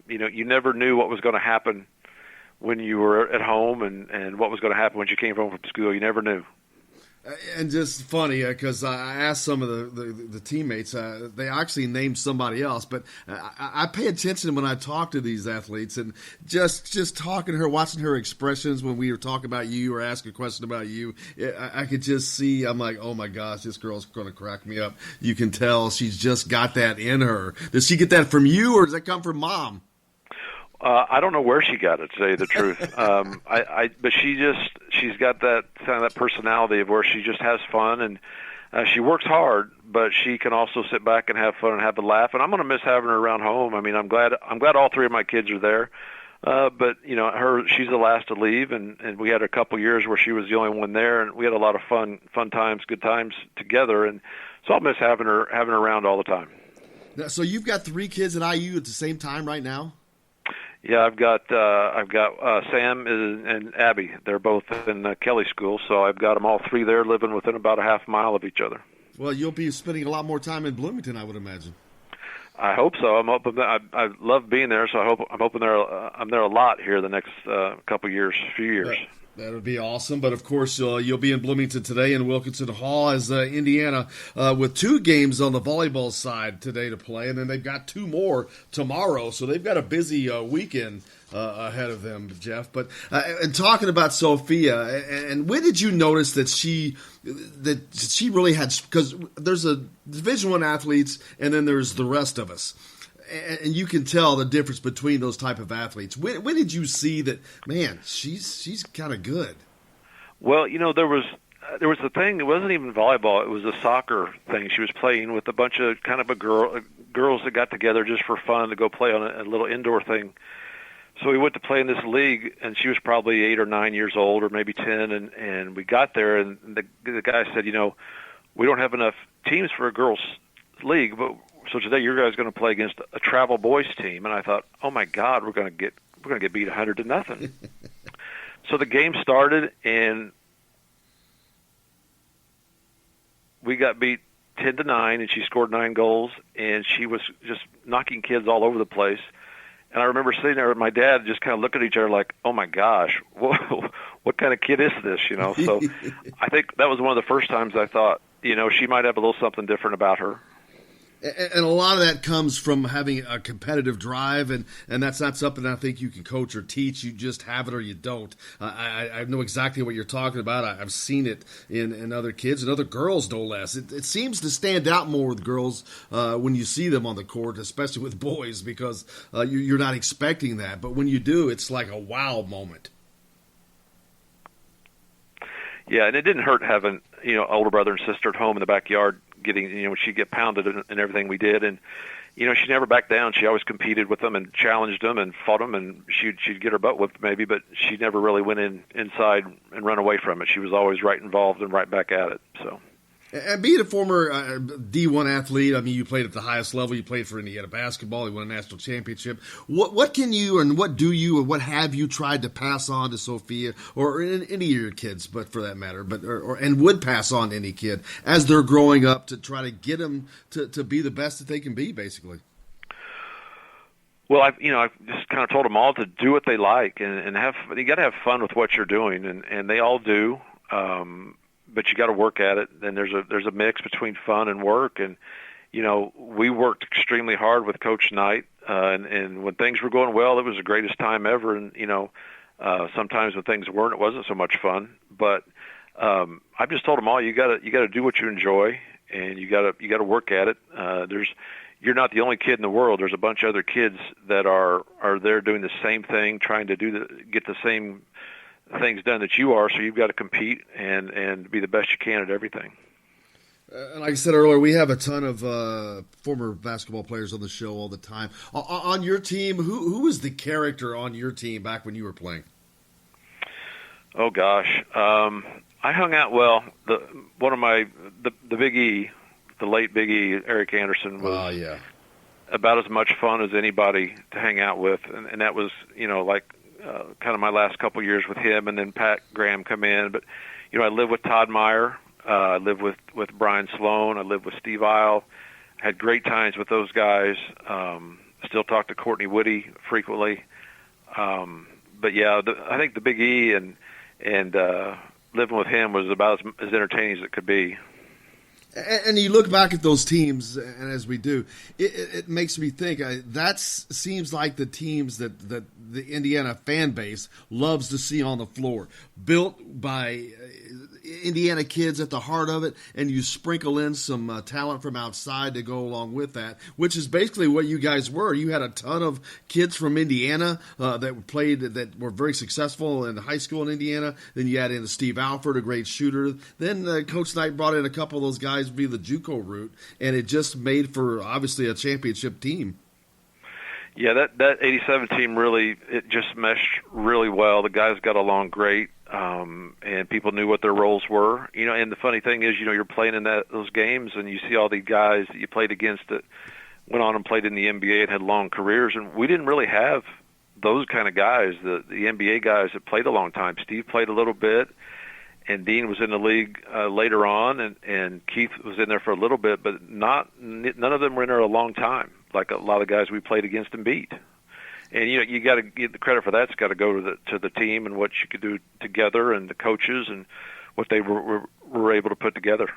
you never knew what was going to happen when you were at home and what was going to happen when you came home from school. You never knew. And just funny because I asked some of the teammates, they actually named somebody else, but I pay attention when I talk to these athletes and just talking to her, watching her expressions when we were talking about you or asking a question about you. I could just see, I'm like, oh my gosh, this girl's going to crack me up. You can tell she's just got that in her. Does she get that from you or does that come from mom? I don't know where she got it, to tell you the truth. But she's got that kind of that personality of where she just has fun and she works hard, but she can also sit back and have fun and have a laugh. And I'm going to miss having her around home. I mean, I'm glad all three of my kids are there. But she's the last to leave, and we had a couple years where she was the only one there, and we had a lot of fun times, good times together. And so I'll miss having her around all the time. Now, so you've got 3 kids at IU at the same time right now? Yeah, I've got Sam and Abby. They're both in Kelly School, so I've got them all 3 there, living within about a half mile of each other. Well, you'll be spending a lot more time in Bloomington, I would imagine. I hope so. I'm hoping that I love being there, so I'm hoping I'm there a lot here the next few years. That would be awesome. But, of course, you'll be in Bloomington today in Wilkinson Hall as Indiana with 2 games on the volleyball side today to play. And then they've got 2 more tomorrow. So they've got a busy weekend ahead of them, Jeff. But and talking about Sophia, and when did you notice that she really had – because there's a Division I athletes and then there's the rest of us. And you can tell the difference between those type of athletes. When did you see that, man, she's kind of good? Well, there was a thing. It wasn't even volleyball. It was a soccer thing. She was playing with a bunch of girls that got together just for fun to go play on a little indoor thing. So we went to play in this league, and she was probably 8 or 9 years old, or maybe 10. And we got there, and the guy said, we don't have enough teams for a girls' league, but so today your guys going to play against a travel boys team. And I thought, oh my God, we're going to get beat 100-0. So the game started, and we got beat 10-9, and she scored 9 goals, and she was just knocking kids all over the place. And I remember sitting there with my dad, just kind of looking at each other like, oh my gosh, what kind of kid is this? So I think that was one of the first times I thought, she might have a little something different about her. And a lot of that comes from having a competitive drive, and that's not something I think you can coach or teach. You just have it or you don't. I know exactly what you're talking about. I've seen it in other kids and other girls, no less. It seems to stand out more with girls when you see them on the court, especially with boys, because you're not expecting that. But when you do, it's like a wow moment. Yeah, and it didn't hurt having older brother and sister at home in the backyard getting she'd get pounded and everything we did, and she never backed down. She always competed with them and challenged them and fought them, and she'd get her butt whipped maybe, but she never really went inside and run away from it. She was always right involved and right back at it. So. And being a former D1 athlete, I mean, you played at the highest level. You played for Indiana basketball. You won a national championship. What can you and what do you or what have you tried to pass on to Sophia or any of your kids, but for that matter, and would pass on to any kid as they're growing up to try to get them to be the best that they can be, basically? Well, I just kind of told them all to do what they like and have. You got to have fun with what you're doing, and they all do. But you got to work at it. And there's a mix between fun and work. And we worked extremely hard with Coach Knight. And when things were going well, it was the greatest time ever. And sometimes when things weren't, it wasn't so much fun. But I've just told them all, you got to do what you enjoy, and you got to work at it. You're not the only kid in the world. There's a bunch of other kids that are there doing the same thing, trying to get the same things done that you are, so you've got to compete and be the best you can at everything. And like I said earlier, we have a ton of former basketball players on the show all the time. On your team, who was the character on your team back when you were playing? Oh gosh, I hung out well. The Big E, the late Big E, Eric Anderson was about as much fun as anybody to hang out with, and that was kind of my last couple years with him, and then Pat Graham come in. But I lived with Todd Meyer, I lived with Brian Sloan, I lived with Steve Isle. Had great times with those guys. Still talk to Courtney Woody frequently. But yeah, I think the Big E and living with him was about as entertaining as it could be. And you look back at those teams, and as we do, it makes me think that seems like the teams that the Indiana fan base loves to see on the floor, built by Indiana kids at the heart of it, and you sprinkle in some talent from outside to go along with that, which is basically what you guys were. You had a ton of kids from Indiana that were very successful in high school in Indiana. Then you add in Steve Alford, a great shooter. Then Coach Knight brought in a couple of those guys via the JUCO route, and it just made for obviously a championship team. Yeah, that 87 team it just meshed really well. The guys got along great, and people knew what their roles were. And the funny thing is, you're playing in those games, and you see all the guys that you played against that went on and played in the NBA and had long careers, and we didn't really have those kind of guys, the NBA guys that played a long time. Steve played a little bit, and Dean was in the league later on, and Keith was in there for a little bit, but none of them were in there a long time, like a lot of guys we played against and beat. And you got to give the credit for that. It's got to go to the team and what you could do together, and the coaches and what they were able to put together.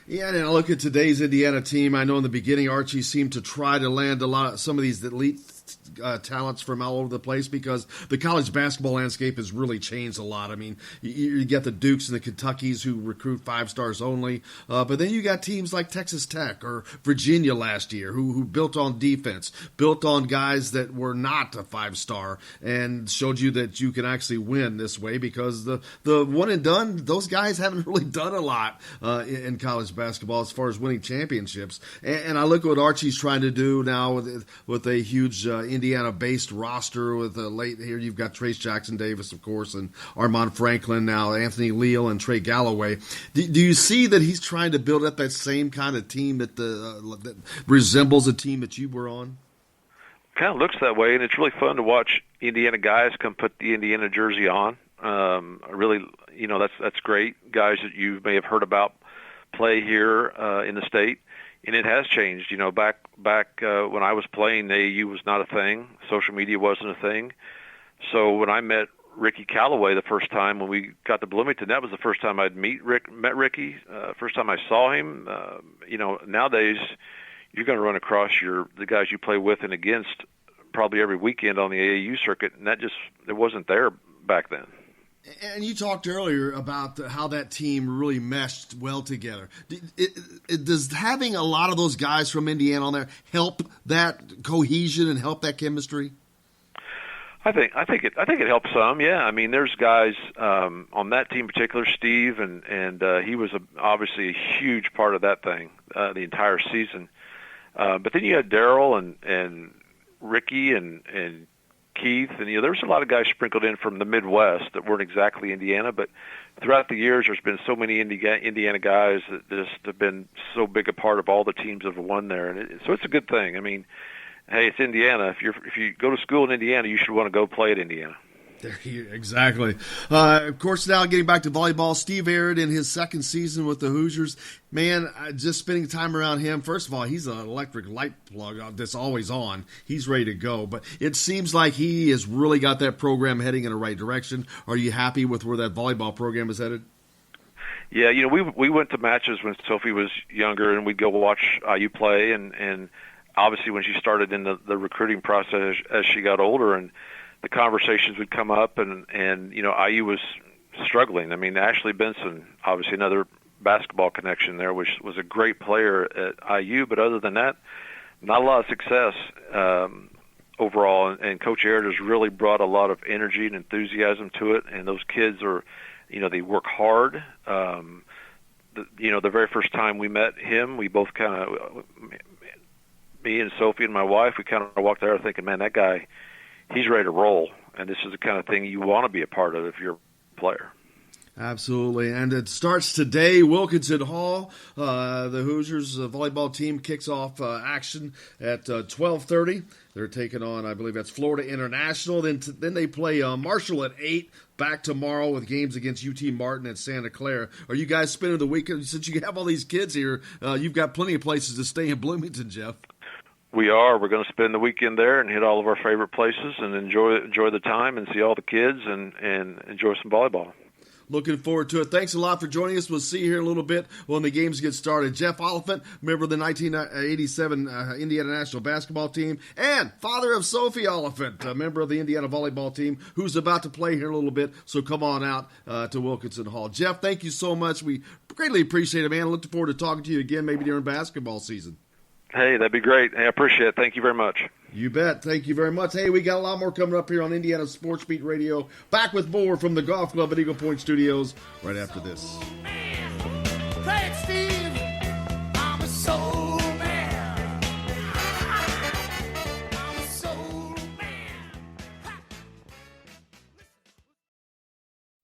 Yeah, and I look at today's Indiana team. I know in the beginning Archie seemed to try to land some of these elite talents from all over the place, because the college basketball landscape has really changed a lot. I mean, you get the Dukes and the Kentuckys who recruit 5 stars only, but then you got teams like Texas Tech or Virginia last year who built on defense, built on guys that were not a 5-star, and showed you that you can actually win this way, because the one and done, those guys haven't really done a lot in college basketball as far as winning championships. And I look at what Archie's trying to do now with a huge Indiana-based roster with late here. You've got Trace Jackson Davis, of course, and Armand Franklin now, Anthony Leal and Trey Galloway. Do you see that he's trying to build up that same kind of team that resembles a team that you were on? Kind of looks that way, and it's really fun to watch Indiana guys come put the Indiana jersey on. Really, that's great. Guys that you may have heard about play here in the state. And it has changed. Back when I was playing, AAU was not a thing. Social media wasn't a thing. So when I met Ricky Calloway the first time when we got to Bloomington, that was the first time I'd met Ricky. First time I saw him. Nowadays you're going to run across the guys you play with and against probably every weekend on the AAU circuit, and it wasn't there back then. And you talked earlier about how that team really meshed well together. Does having a lot of those guys from Indiana on there help that cohesion and help that chemistry? I think it helps some. Yeah, I mean, there's guys on that team in particular, Steve, and he was obviously a huge part of that thing the entire season. But then you had Daryl and Ricky and Keith, and there was a lot of guys sprinkled in from the Midwest that weren't exactly Indiana, but throughout the years there's been so many Indiana guys that just have been so big a part of all the teams that have won there, and so it's a good thing. I mean, hey, it's Indiana. If you go to school in Indiana, you should want to go play at Indiana. Exactly. Of course, now getting back to volleyball, Steve Aird in his second season with the Hoosiers. Man, just spending time around him. First of all, he's an electric light plug that's always on. He's ready to go. But it seems like he has really got that program heading in the right direction. Are you happy with where that volleyball program is headed? Yeah, we went to matches when Sophie was younger, and we'd go watch IU play, and obviously when she started in the recruiting process as she got older, and the conversations would come up, and IU was struggling. I mean, Ashley Benson, obviously another basketball connection there, which was a great player at IU, but other than that, not a lot of success overall. And Coach Aird has really brought a lot of energy and enthusiasm to it, and those kids are, they work hard. The very first time we met him, we both kind of, me and Sophie and my wife, we kind of walked there thinking, man, that guy, he's ready to roll, and this is the kind of thing you want to be a part of if you're a player. Absolutely, and it starts today, Wilkinson Hall. The Hoosiers volleyball team kicks off action at 12:30. They're taking on, I believe that's Florida International. Then they play Marshall at 8, back tomorrow with games against UT Martin and Santa Clara. Are you guys spending the weekend? Since you have all these kids here, you've got plenty of places to stay in Bloomington, Jeff. We are. We're going to spend the weekend there and hit all of our favorite places and enjoy the time and see all the kids and enjoy some volleyball. Looking forward to it. Thanks a lot for joining us. We'll see you here in a little bit when the games get started. Jeff Oliphant, member of the 1987 Indiana national basketball team, and father of Sophie Oliphant, a member of the Indiana volleyball team, who's about to play here in a little bit. So come on out to Wilkinson Hall. Jeff, thank you so much. We greatly appreciate it, man. Looking forward to talking to you again maybe during basketball season. Hey, that'd be great. Hey, I appreciate it. Thank you very much. You bet. Thank you very much. Hey, we got a lot more coming up here on Indiana Sports Beat Radio. Back with more from the Golf Club at Eagle Point Studios right after this. Play it, Steve. I'm a soul man. I'm a soul man.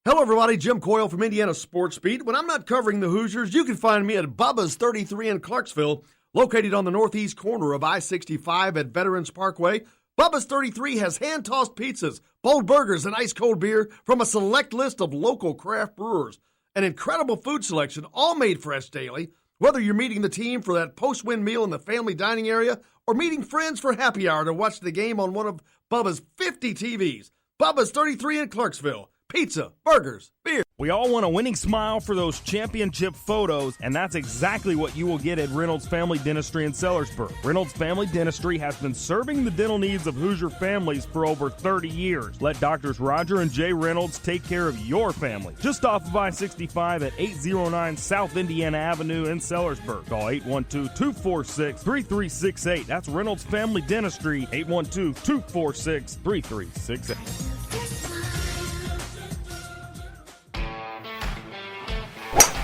Hello, everybody. Jim Coyle from Indiana Sports Beat. When I'm not covering the Hoosiers, you can find me at Bubba's 33 in Clarksville, located on the northeast corner of I-65 at Veterans Parkway. Bubba's 33 has hand-tossed pizzas, bold burgers, and ice-cold beer from a select list of local craft brewers. An incredible food selection, all made fresh daily. Whether you're meeting the team for that post-win meal in the family dining area or meeting friends for happy hour to watch the game on one of Bubba's 50 TVs. Bubba's 33 in Clarksville. Pizza, burgers, beer. We all want a winning smile for those championship photos, and that's exactly what you will get at Reynolds Family Dentistry in Sellersburg. Reynolds Family Dentistry has been serving the dental needs of Hoosier families for over 30 years. Let Doctors Roger and Jay Reynolds take care of your family. Just off of I-65 at 809 South Indiana Avenue in Sellersburg. Call 812-246-3368. That's Reynolds Family Dentistry, 812-246-3368.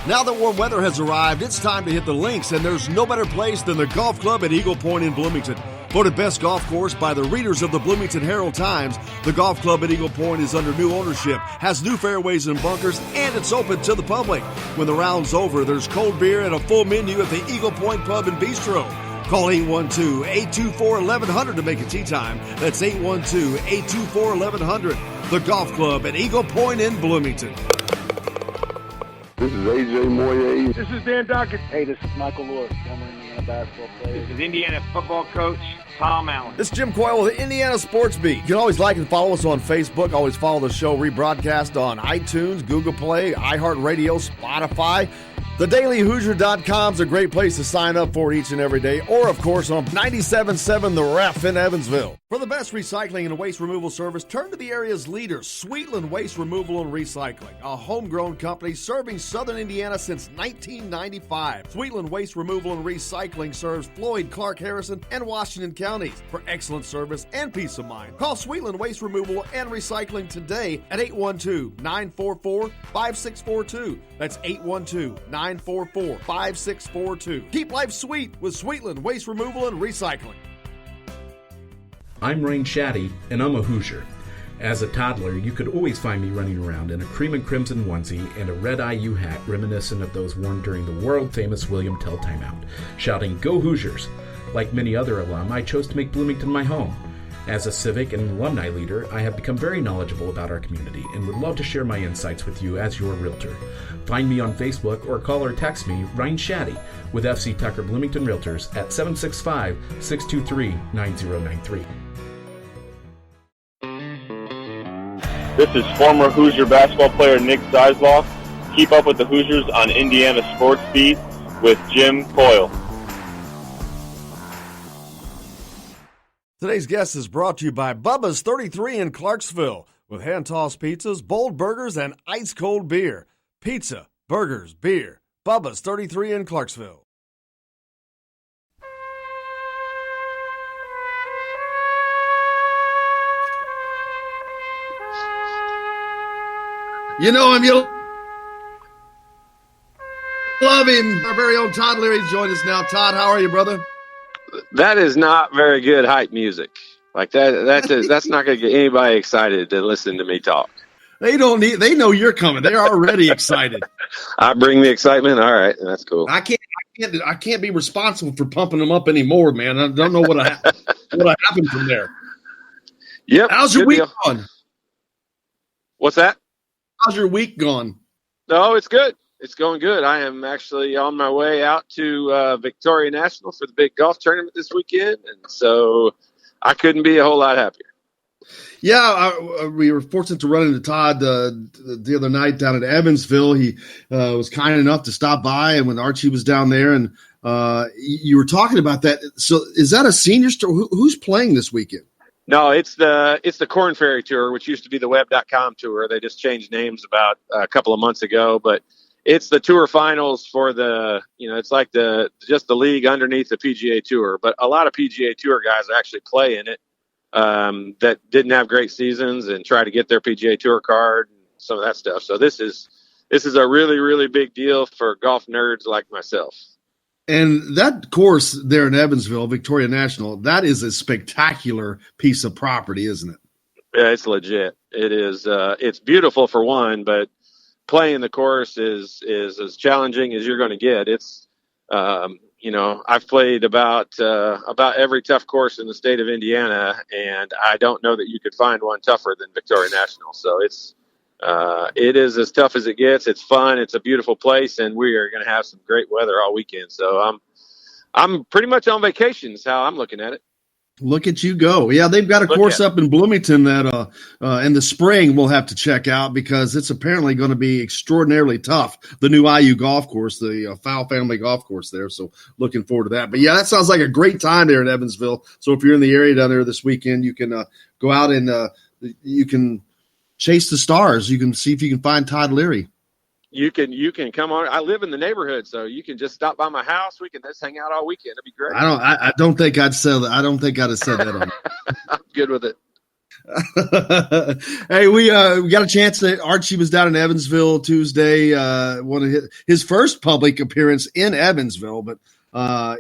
Now that warm weather has arrived, it's time to hit the links, and there's no better place than the Golf Club at Eagle Point in Bloomington. Voted best golf course by the readers of the Bloomington Herald-Times, the Golf Club at Eagle Point is under new ownership, has new fairways and bunkers, and it's open to the public. When the round's over, there's cold beer and a full menu at the Eagle Point Pub and Bistro. Call 812-824-1100 to make a tee time. That's 812-824-1100. The Golf Club at Eagle Point in Bloomington. This is AJ Moye. This is Dan Dockett. Hey, this is Michael Lord, former Indiana basketball player. This is Indiana football coach Tom Allen. This is Jim Coyle with the Indiana Sports Beat. You can always like and follow us on Facebook. Always follow the show rebroadcast on iTunes, Google Play, iHeartRadio, Spotify. TheDailyHoosier.com is a great place to sign up for each and every day. Or, of course, on 97.7 The Ref in Evansville. For the best recycling and waste removal service, turn to the area's leader, Sweetland Waste Removal and Recycling, a homegrown company serving southern Indiana since 1995. Sweetland Waste Removal and Recycling serves Floyd, Clark, Harrison, and Washington counties. For excellent service and peace of mind, call Sweetland Waste Removal and Recycling today at 812-944-5642. That's 812-944-5642. Keep life sweet with Sweetland Waste Removal and Recycling. I'm Rain Shaddy, and I'm a Hoosier. As a toddler, you could always find me running around in a cream and crimson onesie and a red IU hat reminiscent of those worn during the world-famous William Tell timeout, shouting, "Go Hoosiers!" Like many other alum, I chose to make Bloomington my home. As a civic and alumni leader, I have become very knowledgeable about our community and would love to share my insights with you as your realtor. Find me on Facebook or call or text me, Ryan Shaddy, with FC Tucker Bloomington Realtors at 765-623-9093. This is former Hoosier basketball player Nick Zeisloff. Keep up with the Hoosiers on Indiana Sports Beat with Jim Coyle. Today's guest is brought to you by Bubba's 33 in Clarksville, with hand-tossed pizzas, bold burgers, and ice-cold beer. Pizza, burgers, beer. Bubba's 33 in Clarksville. You know him, you love him. Our very own Todd Leary's joined us now. Todd, how are you, brother? That is not very good hype music. Like that's not going to get anybody excited to listen to me talk. They don't need. They know you're coming. They're already excited. I bring the excitement. All right, that's cool. I can't be responsible for pumping them up anymore, man. I don't know what happened from there. Yep. How's your week gone? What's that? How's your week gone? No, it's good. It's going good. I am actually on my way out to Victoria National for the big golf tournament this weekend, and so I couldn't be a whole lot happier. Yeah, we were fortunate to run into Todd the other night down at Evansville. He was kind enough to stop by, and when Archie was down there, and you were talking about that. So, is that a senior store? Who's playing this weekend? No, it's the Corn Ferry Tour, which used to be the Web.com Tour. They just changed names about a couple of months ago, but it's the tour finals for it's like just the league underneath the PGA Tour. But a lot of PGA Tour guys actually play in it that didn't have great seasons and try to get their PGA Tour card and some of that stuff. So this is a really, really big deal for golf nerds like myself. And that course there in Evansville, Victoria National, that is a spectacular piece of property, isn't it? Yeah, it's legit. It is. It's beautiful for one, but playing the course is as challenging as you're going to get. It's, I've played about every tough course in the state of Indiana, and I don't know that you could find one tougher than Victoria National. So it is as tough as it gets. It's fun. It's a beautiful place, and we are going to have some great weather all weekend. So I'm pretty much on vacation is how I'm looking at it. Look at you go. Yeah, they've got a course up in Bloomington that in the spring we'll have to check out because it's apparently going to be extraordinarily tough. The new IU golf course, the Fowl Family Golf Course there. So looking forward to that. But, yeah, that sounds like a great time there in Evansville. So if you're in the area down there this weekend, you can go out and you can chase the stars. You can see if you can find Todd Leary. You can come on. I live in the neighborhood, so you can just stop by my house. We can just hang out all weekend. It'd be great. I don't think I'd say that. I don't think I'd have said that on. I'm good with it. Hey, we got a chance that Archie was down in Evansville Tuesday. One of his first public appearance in Evansville, but I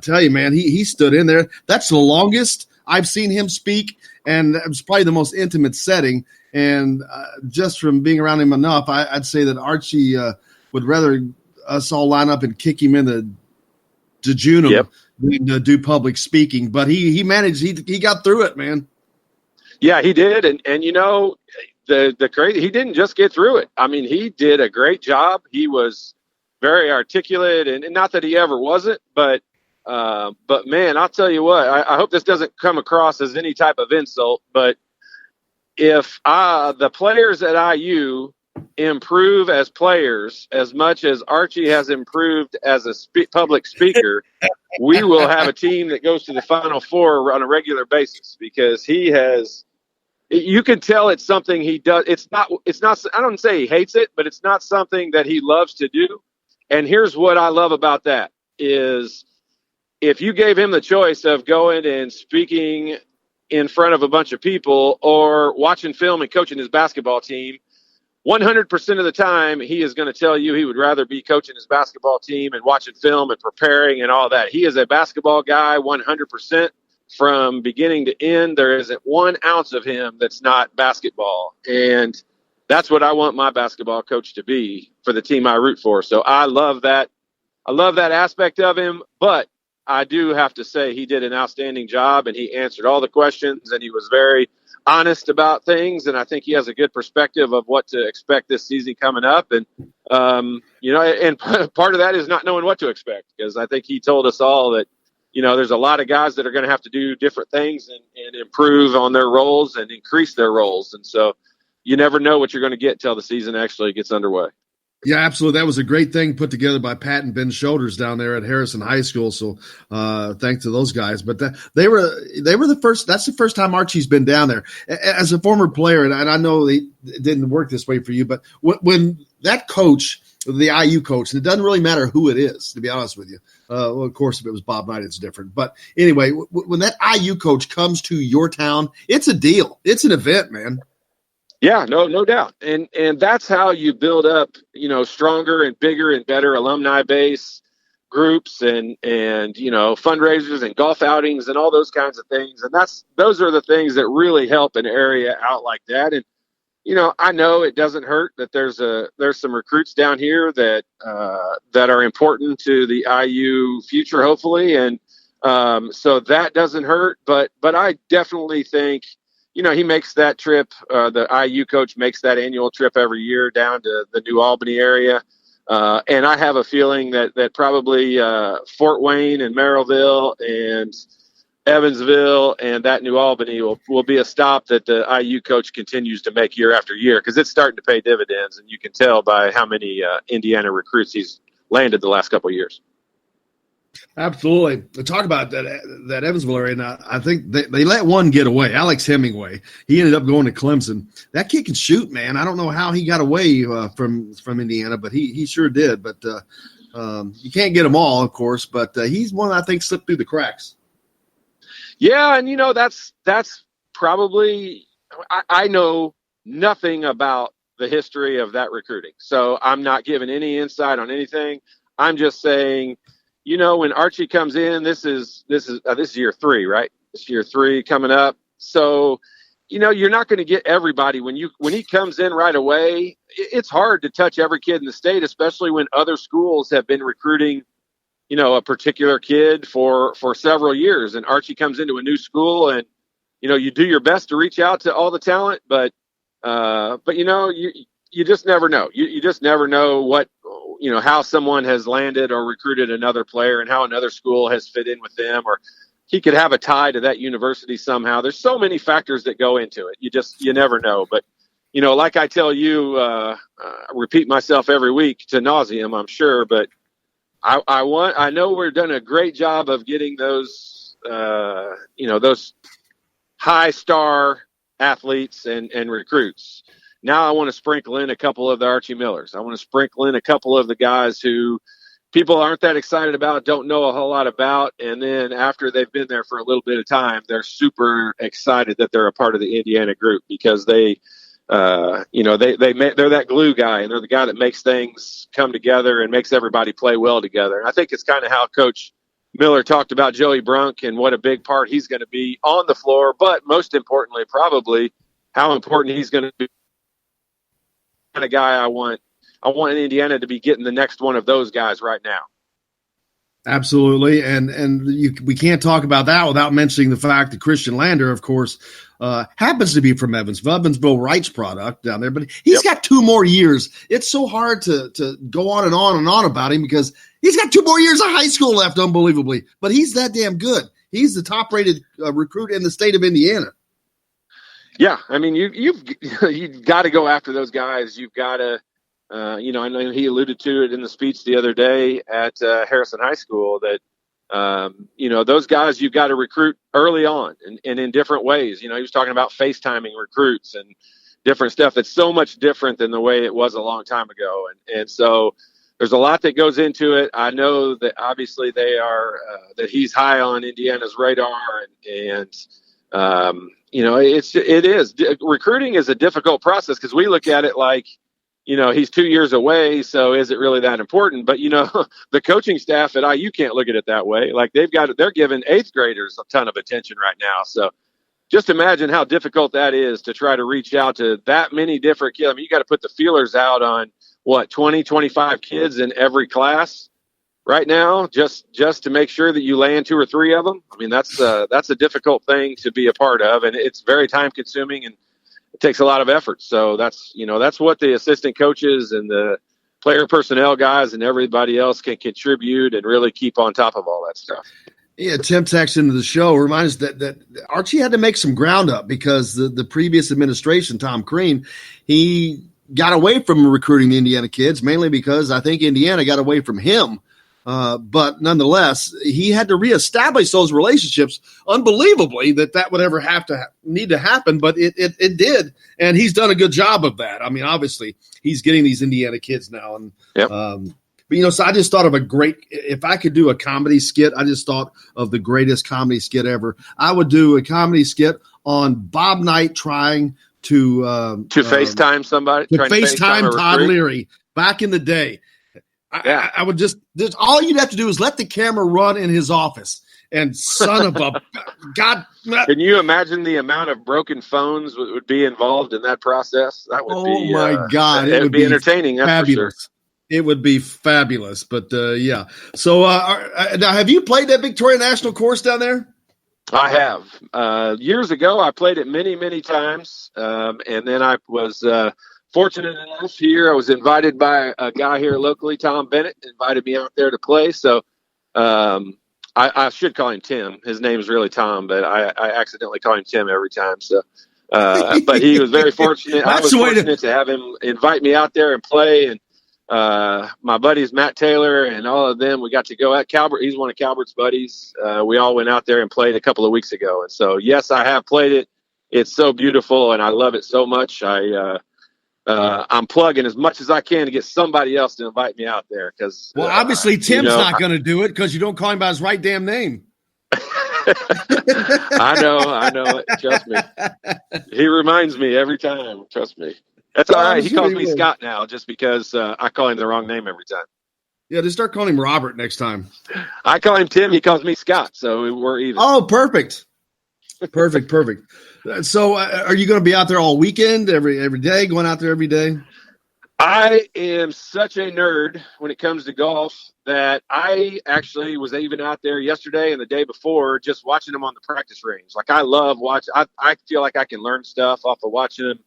tell you, man, he stood in there. That's the longest I've seen him speak, and it was probably the most intimate setting. And just from being around him enough, I'd say that Archie would rather us all line up and kick him in the jejunum than to do public speaking. But he managed. He got through it, man. Yeah, he did. And the crazy, he didn't just get through it. I mean, he did a great job. He was very articulate, and not that he ever wasn't, but man, I'll tell you what. I hope this doesn't come across as any type of insult, but if the players at IU improve as players as much as Archie has improved as a public speaker, we will have a team that goes to the Final Four on a regular basis because he has. You can tell it's something he does. It's not. I don't say he hates it, but it's not something that he loves to do. And here's what I love about that is if you gave him the choice of going and speaking in front of a bunch of people or watching film and coaching his basketball team, 100% of the time he is going to tell you he would rather be coaching his basketball team and watching film and preparing and all that. He is a basketball guy 100% from beginning to end. There isn't 1 ounce of him that's not basketball. And that's what I want my basketball coach to be for the team I root for. So I love that. I love that aspect of him, but I do have to say he did an outstanding job and he answered all the questions and he was very honest about things. And I think he has a good perspective of what to expect this season coming up. And, and part of that is not knowing what to expect because I think he told us all that, there's a lot of guys that are going to have to do different things and improve on their roles and increase their roles. And so you never know what you're going to get till the season actually gets underway. Yeah, absolutely. That was a great thing put together by Pat and Ben Shoulders down there at Harrison High School. So thanks to those guys. But they were the first. That's the first time Archie's been down there. As a former player, and I know it didn't work this way for you, but when that coach, the IU coach, and it doesn't really matter who it is, to be honest with you. Well, of course, if it was Bob Knight, it's different. But anyway, when that IU coach comes to your town, it's a deal. It's an event, man. Yeah, no doubt. And that's how you build up, stronger and bigger and better alumni base groups and fundraisers and golf outings and all those kinds of things. And those are the things that really help an area out like that. And, I know it doesn't hurt that there's some recruits down here that are important to the IU future, hopefully. And so that doesn't hurt, but I definitely think, he makes that trip. The IU coach makes that annual trip every year down to the New Albany area. And I have a feeling that probably Fort Wayne and Merrillville and Evansville and that New Albany will be a stop that the IU coach continues to make year after year, because it's starting to pay dividends, and you can tell by how many Indiana recruits he's landed the last couple of years. Absolutely. Talk about that Evansville area. Now, I think they let one get away. Alex Hemingway. He ended up going to Clemson. That kid can shoot, man. I don't know how he got away from Indiana, but he sure did. But you can't get them all, of course. But he's one I think slipped through the cracks. Yeah, and that's probably I know nothing about the history of that recruiting, so I'm not giving any insight on anything. I'm just saying, when Archie comes in, this is year 3, right? This year 3 coming up. So, you're not going to get everybody when he comes in right away. It's hard to touch every kid in the state, especially when other schools have been recruiting, a particular kid for several years. And Archie comes into a new school, and you do your best to reach out to all the talent, but you just never know. You just never know what. How someone has landed or recruited another player and how another school has fit in with them, or he could have a tie to that university somehow. There's so many factors that go into it. You never know. But, like I tell you, I repeat myself every week to nauseum, I'm sure, but I know we're done a great job of getting those, those high star athletes and recruits. Now I want to sprinkle in a couple of the Archie Millers. I want to sprinkle in a couple of the guys who people aren't that excited about, don't know a whole lot about. And then after they've been there for a little bit of time, they're super excited that they're a part of the Indiana group, because they're that glue guy, and they're the guy that makes things come together and makes everybody play well together. And I think it's kind of how Coach Miller talked about Joey Brunk and what a big part he's going to be on the floor, but most importantly, probably how important he's going to be. Kind of guy I want Indiana to be getting the next one of those guys right now. Absolutely, we can't talk about that without mentioning the fact that Christian Lander, of course, happens to be from Evansville Wright's product down there, but he's got 2 more years. It's so hard to go on and on about him, because he's got 2 more years of high school left, unbelievably. But he's that damn good. He's the top-rated recruit in the state of Indiana. Yeah, I mean, you've got to go after those guys. You've got to, I know he alluded to it in the speech the other day at Harrison High School that, those guys you've got to recruit early on and in different ways. He was talking about FaceTiming recruits and different stuff. It's so much different than the way it was a long time ago. And so there's a lot that goes into it. I know that obviously they are, that he's high on Indiana's radar, recruiting is a difficult process, because we look at it like, he's 2 years away, so is it really that important? But, the coaching staff at IU can't look at it that way. Like they're giving 8th graders a ton of attention right now. So just imagine how difficult that is to try to reach out to that many different kids. I mean, you got to put the feelers out on 20, 25 kids in every class right now, just to make sure that you land 2 or 3 of them. I mean, that's a difficult thing to be a part of, and it's very time consuming, and it takes a lot of effort. So that's what the assistant coaches and the player personnel guys and everybody else can contribute and really keep on top of all that stuff. Yeah, Tim texted into the show reminds us that Archie had to make some ground up, because the previous administration, Tom Crean, he got away from recruiting the Indiana kids, mainly because I think Indiana got away from him. But nonetheless, he had to reestablish those relationships. Unbelievably, that would ever need to happen, but it did, and he's done a good job of that. I mean, obviously, he's getting these Indiana kids now, and but so I just thought of if I could do a comedy skit, I just thought of the greatest comedy skit ever. I would do a comedy skit on Bob Knight trying to FaceTime somebody, to FaceTime Todd Leary back in the day. Yeah. I would just all you'd have to do is let the camera run in his office, and son of a God. Can you imagine the amount of broken phones would be involved in that process? That would be, my God, it would be entertaining. That's fabulous. For sure. It would be fabulous, but yeah. So now, have you played that Victoria National course down there? I have. Years ago, I played it many, many times, and then I was fortunate enough here. I was invited by a guy here locally, Tom Bennett, invited me out there to play. So I should call him Tim. His name is really Tom, but I accidentally call him Tim every time. So, but he was very fortunate. I was fortunate to have him invite me out there and play. And my buddies, Matt Taylor and all of them, we got to go at Calvert. He's one of Calvert's buddies. We all went out there and played a couple of weeks ago. And so, yes, I have played it. It's so beautiful, and I love it so much. I'm plugging as much as I can to get somebody else to invite me out there. Because obviously Tim's not going to do it because you don't call him by his right damn name. I know. Trust me. He reminds me every time. Trust me. That's all right. He calls me Scott now just because I call him the wrong name every time. Yeah, just start calling him Robert next time. I call him Tim. He calls me Scott. So we're even. Oh, perfect. Perfect. So are you going to be out there all weekend, every day, going out there every day? I am such a nerd when it comes to golf that I actually was even out there yesterday and the day before just watching them on the practice range. Like, I love watching. I feel like I can learn stuff off of watching them,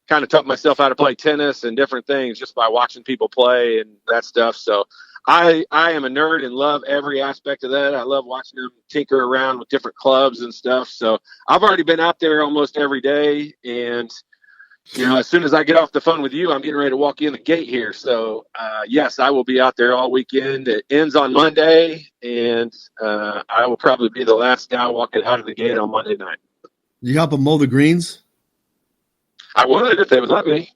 kind of taught myself how to play tennis and different things just by watching people play and that stuff. So I am a nerd and love every aspect of that. I love watching them tinker around with different clubs and stuff. So I've already been out there almost every day. And, as soon as I get off the phone with you, I'm getting ready to walk in the gate here. So, yes, I will be out there all weekend. It ends on Monday, and I will probably be the last guy walking out of the gate on Monday night. You help them mow the greens? I would if they would let me.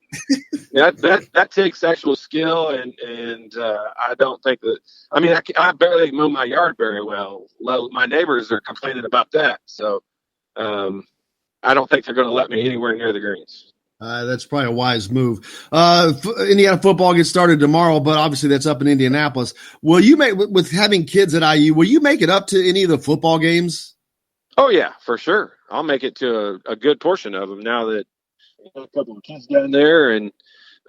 that takes actual skill, and I don't think that. I mean, I barely mow my yard very well. My neighbors are complaining about that, so I don't think they're going to let me anywhere near the greens. That's probably a wise move. Indiana football gets started tomorrow, but obviously that's up in Indianapolis. Will you with having kids at IU? Will you make it up to any of the football games? Oh yeah, for sure. I'll make it to a good portion of them now that. A couple of kids down there, and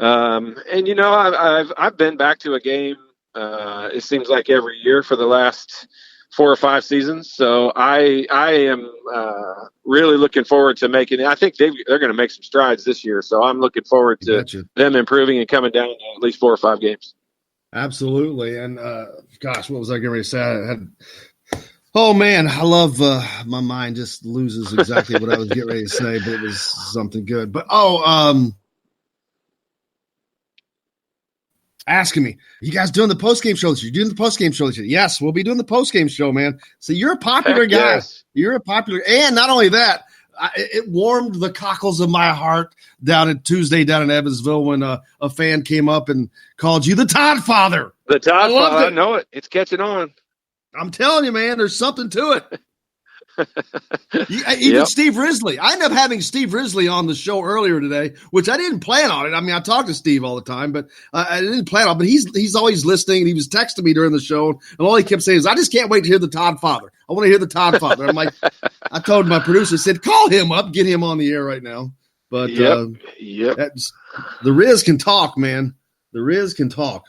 I've been back to a game. It seems like every year for the last 4 or 5 seasons. So I am really looking forward to making it. I think they're going to make some strides this year. So I'm looking forward to them improving and coming down to at least 4 or 5 games. Absolutely. And what was I getting ready to say? Oh, man, I love my mind just loses exactly what I was getting ready to say, but it was something good. But, asking me, you guys doing the postgame show this year? Doing the postgame show this year? Yes, we'll be doing the postgame show, man. So you're a popular guy. Yes. You're a popular – and not only that, it warmed the cockles of my heart Tuesday down in Evansville when a fan came up and called you the Toddfather. The Toddfather, I know it. It's catching on. I'm telling you, man, there's something to it. Even Steve Risley. I ended up having Steve Risley on the show earlier today, which I didn't plan on it. I mean, I talk to Steve all the time, but I didn't plan on it. But he's always listening, and he was texting me during the show, and all he kept saying is, I just can't wait to hear the Toddfather. I want to hear the Toddfather. I'm like, I told my producer, said, call him up, get him on the air right now. But the Riz can talk, man. The Riz can talk.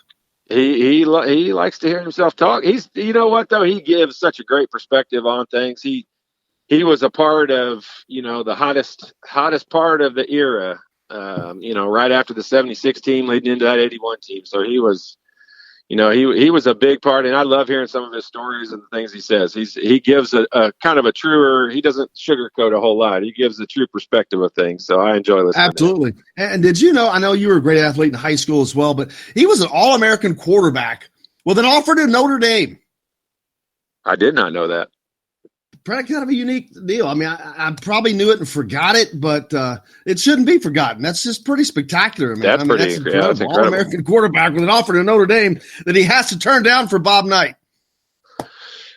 He likes to hear himself talk. He's, you know what though, he gives such a great perspective on things. He was a part of, the hottest part of the era, right after the 76 team leading into that 81 team. So he was, he was a big part, and I love hearing some of his stories and the things he says. He gives a kind of a truer, he doesn't sugarcoat a whole lot. He gives a true perspective of things. So I enjoy listening. Absolutely. And did you know, I know you were a great athlete in high school as well, but he was an All-American quarterback with an offer to Notre Dame. I did not know that. Probably kind of a unique deal. I mean, I probably knew it and forgot it, but it shouldn't be forgotten. That's just pretty spectacular, man. That's pretty incredible. That's incredible. All-American quarterback with an offer to Notre Dame that he has to turn down for Bob Knight.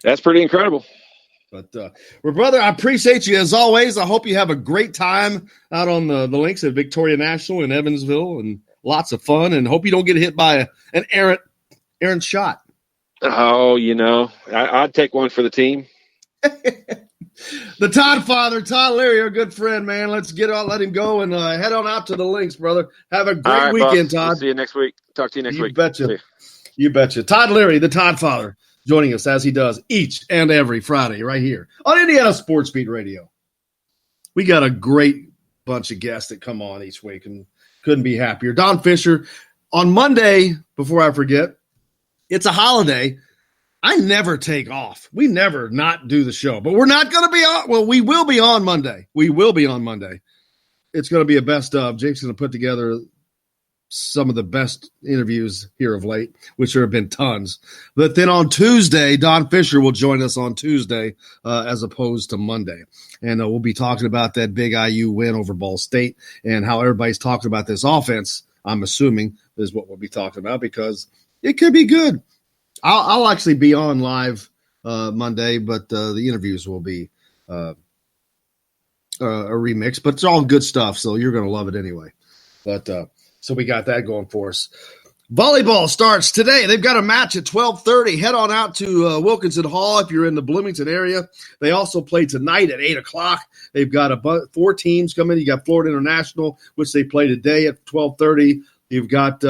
That's pretty incredible. But, well, brother, I appreciate you as always. I hope you have a great time out on the links at Victoria National in Evansville, and lots of fun, and hope you don't get hit by an errant shot. Oh, I'd take one for the team. The Toddfather, Todd Leary, our good friend, man. Let's let him go and head on out to the links, brother. Have a great weekend, Todd. We'll see you next week. Talk to you next week. You betcha. Todd Leary, the Toddfather, joining us as he does each and every Friday right here on Indiana Sports Beat Radio. We got a great bunch of guests that come on each week and couldn't be happier. Don Fisher on Monday, before I forget, it's a holiday. I never take off. We never not do the show, but we're not going to be on. Well, we will be on Monday. We will be on Monday. It's going to be a best of. Jake's going to put together some of the best interviews here of late, which there have been tons. But then on Tuesday, Don Fisher will join us on Tuesday as opposed to Monday. And we'll be talking about that big IU win over Ball State and how everybody's talking about this offense, I'm assuming, is what we'll be talking about because it could be good. I'll actually be on live Monday, but the interviews will be a remix. But it's all good stuff, so you're going to love it anyway. But so we got that going for us. Volleyball starts today. They've got a match at 12:30. Head on out to Wilkinson Hall if you're in the Bloomington area. They also play tonight at 8 o'clock. They've got 4 teams coming. You got Florida International, which they play today at 12:30. You've got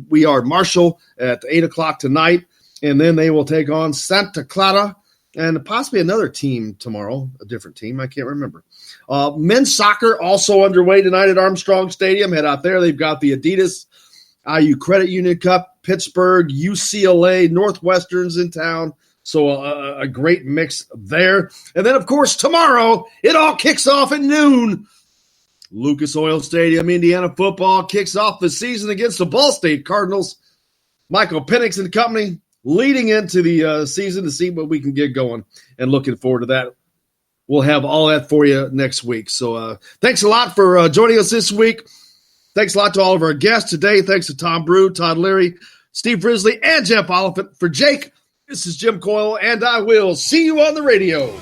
We Are Marshall at 8 o'clock tonight. And then they will take on Santa Clara and possibly another team tomorrow, a different team. I can't remember. Men's soccer also underway tonight at Armstrong Stadium. Head out there. They've got the Adidas IU Credit Union Cup, Pittsburgh, UCLA, Northwestern's in town. So a great mix there. And then, of course, tomorrow it all kicks off at noon. Lucas Oil Stadium, Indiana football kicks off the season against the Ball State Cardinals. Michael Penix and company leading into the season to see what we can get going and looking forward to that. We'll have all that for you next week. So thanks a lot for joining us this week. Thanks a lot to all of our guests today. Thanks to Tom Brew, Todd Leary, Steve Frisley, and Jeff Oliphant. For Jake, this is Jim Coyle, and I will see you on the radio.